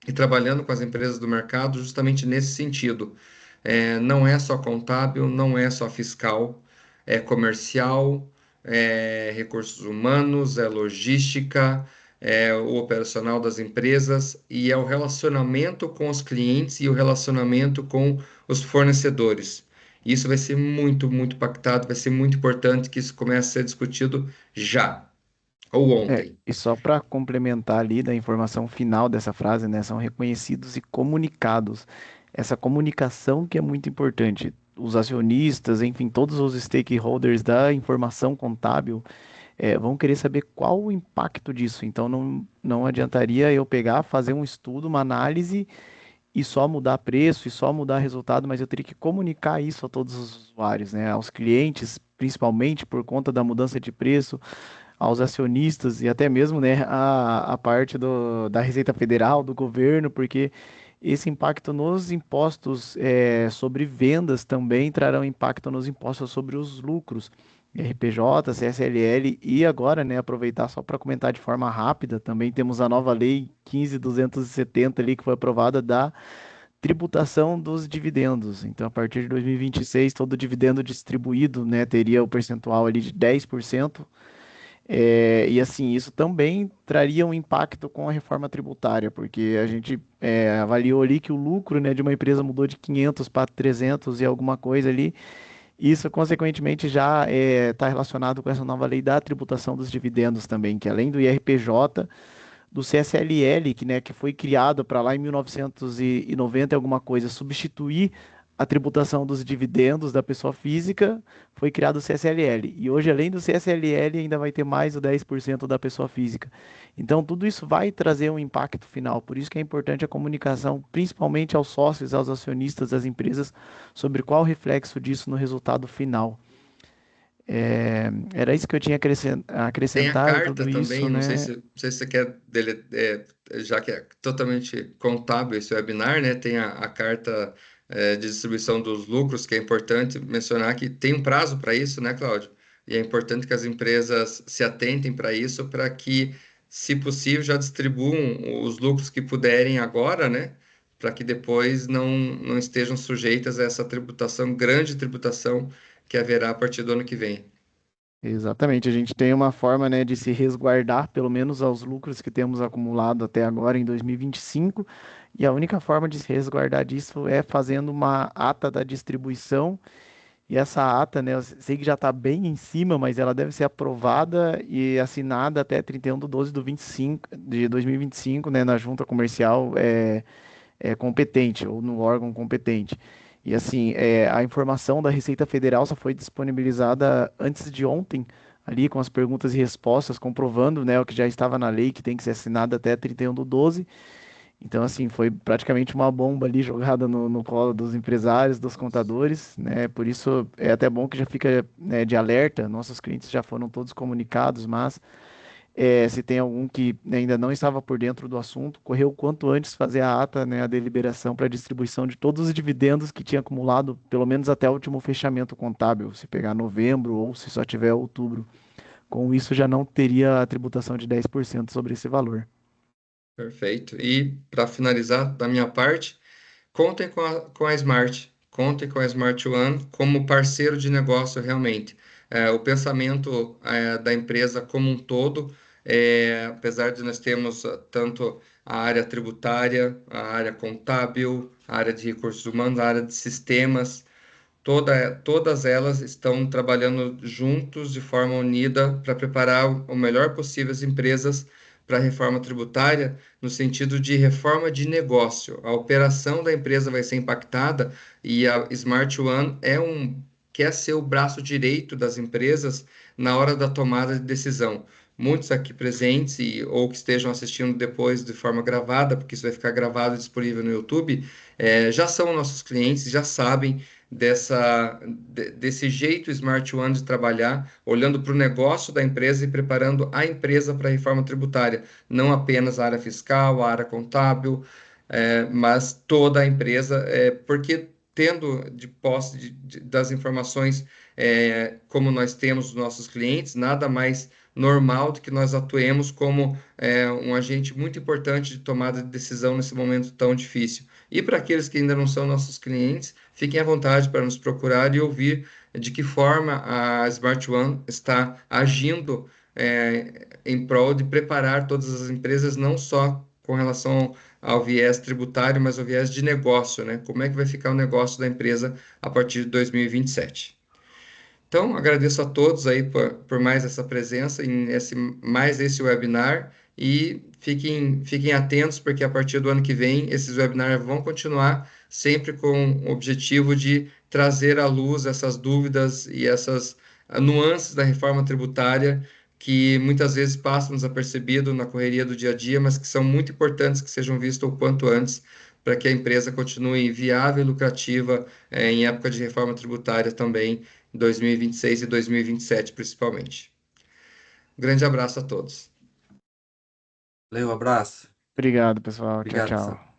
e trabalhando com as empresas do mercado justamente nesse sentido. Não é só contábil, não é só fiscal, é comercial, é recursos humanos, é logística, é o operacional das empresas e é o relacionamento com os clientes e o relacionamento com os fornecedores. Isso vai ser muito, muito pactado, vai ser muito importante que isso comece a ser discutido já ou ontem. E só para complementar ali da informação final dessa frase, né, são reconhecidos e comunicados. Essa comunicação que é muito importante. Os acionistas, enfim, todos os stakeholders da informação contábil vão querer saber qual o impacto disso. Então, não adiantaria eu pegar, fazer um estudo, uma análise e só mudar preço e só mudar resultado, mas eu teria que comunicar isso a todos os usuários, né? Aos clientes, principalmente por conta da mudança de preço, aos acionistas e até mesmo, né, a parte da Receita Federal, do governo, porque esse impacto nos impostos sobre vendas também trarão impacto nos impostos sobre os lucros. RPJ, CSLL e agora, né, aproveitar só para comentar de forma rápida, também temos a nova lei 15.270 ali que foi aprovada da tributação dos dividendos. Então, a partir de 2026, todo dividendo distribuído, né, teria o percentual ali de 10%. E assim, isso também traria um impacto com a reforma tributária, porque a gente avaliou ali que o lucro, né, de uma empresa mudou de 500 para 300 e alguma coisa ali. Isso, consequentemente, já está relacionado com essa nova lei da tributação dos dividendos também, que além do IRPJ, do CSLL, que foi criado para lá em 1990 e alguma coisa, substituir a tributação dos dividendos da pessoa física, foi criado o CSLL. E hoje, além do CSLL, ainda vai ter mais o 10% da pessoa física. Então, tudo isso vai trazer um impacto final. Por isso que é importante a comunicação, principalmente aos sócios, aos acionistas das empresas, sobre qual o reflexo disso no resultado final. Era isso que eu tinha a Tem a acrescentar e carta tudo isso, também, não sei né? se, não sei se você quer, já que é totalmente contábil esse webinar, né? Tem a carta de distribuição dos lucros, que é importante mencionar que tem um prazo para isso, né, Cláudio? E é importante que as empresas se atentem para isso, para que, se possível, já distribuam os lucros que puderem agora, né? Para que depois não estejam sujeitas a essa tributação, grande tributação que haverá a partir do ano que vem. Exatamente, a gente tem uma forma, né, de se resguardar, pelo menos aos lucros que temos acumulado até agora em 2025, e a única forma de se resguardar disso é fazendo uma ata da distribuição, e essa ata, né, eu sei que já está bem em cima, mas ela deve ser aprovada e assinada até 31/12/25 de 2025, né, na junta comercial competente ou no órgão competente. E assim, a informação da Receita Federal só foi disponibilizada antes de ontem, ali com as perguntas e respostas, comprovando, né, o que já estava na lei, que tem que ser assinado até 31/12. Então, assim, foi praticamente uma bomba ali jogada no colo dos empresários, dos contadores, né? Por isso é até bom que já fica, né, de alerta. Nossos clientes já foram todos comunicados, mas se tem algum que ainda não estava por dentro do assunto, correu o quanto antes fazer a ata, né, a deliberação para distribuição de todos os dividendos que tinha acumulado, pelo menos até o último fechamento contábil, se pegar novembro ou se só tiver outubro. Com isso, já não teria a tributação de 10% sobre esse valor. Perfeito. E para finalizar, da minha parte, contem com a Smart, contem com a Smart One como parceiro de negócio realmente. O pensamento da empresa como um todo, apesar de nós termos tanto a área tributária, a área contábil, a área de recursos humanos, a área de sistemas, todas elas estão trabalhando juntos de forma unida para preparar o melhor possível as empresas para a reforma tributária, no sentido de reforma de negócio. A operação da empresa vai ser impactada e a Smart One quer ser o braço direito das empresas na hora da tomada de decisão. Muitos aqui presentes ou que estejam assistindo depois de forma gravada, porque isso vai ficar gravado e disponível no YouTube, já são nossos clientes, já sabem desse jeito Smart One de trabalhar, olhando para o negócio da empresa e preparando a empresa para a reforma tributária, não apenas a área fiscal, a área contábil, mas toda a empresa, porque tendo de posse das informações como nós temos os nossos clientes, nada mais normal do que nós atuemos como um agente muito importante de tomada de decisão nesse momento tão difícil. E para aqueles que ainda não são nossos clientes, fiquem à vontade para nos procurar e ouvir de que forma a Smart One está agindo em prol de preparar todas as empresas, não só com relação ao viés tributário, mas ao viés de negócio, né? Como é que vai ficar o negócio da empresa a partir de 2027. Então, agradeço a todos aí por mais essa presença mais esse webinar e fiquem atentos, porque a partir do ano que vem esses webinars vão continuar sempre com o objetivo de trazer à luz essas dúvidas e essas nuances da reforma tributária que muitas vezes passam desapercebido na correria do dia a dia, mas que são muito importantes que sejam vistos o quanto antes para que a empresa continue viável e lucrativa em época de reforma tributária também, em 2026 e 2027, principalmente. Grande abraço a todos. Valeu, abraço. Obrigado, pessoal. Tchau, Obrigado, tchau. pessoal.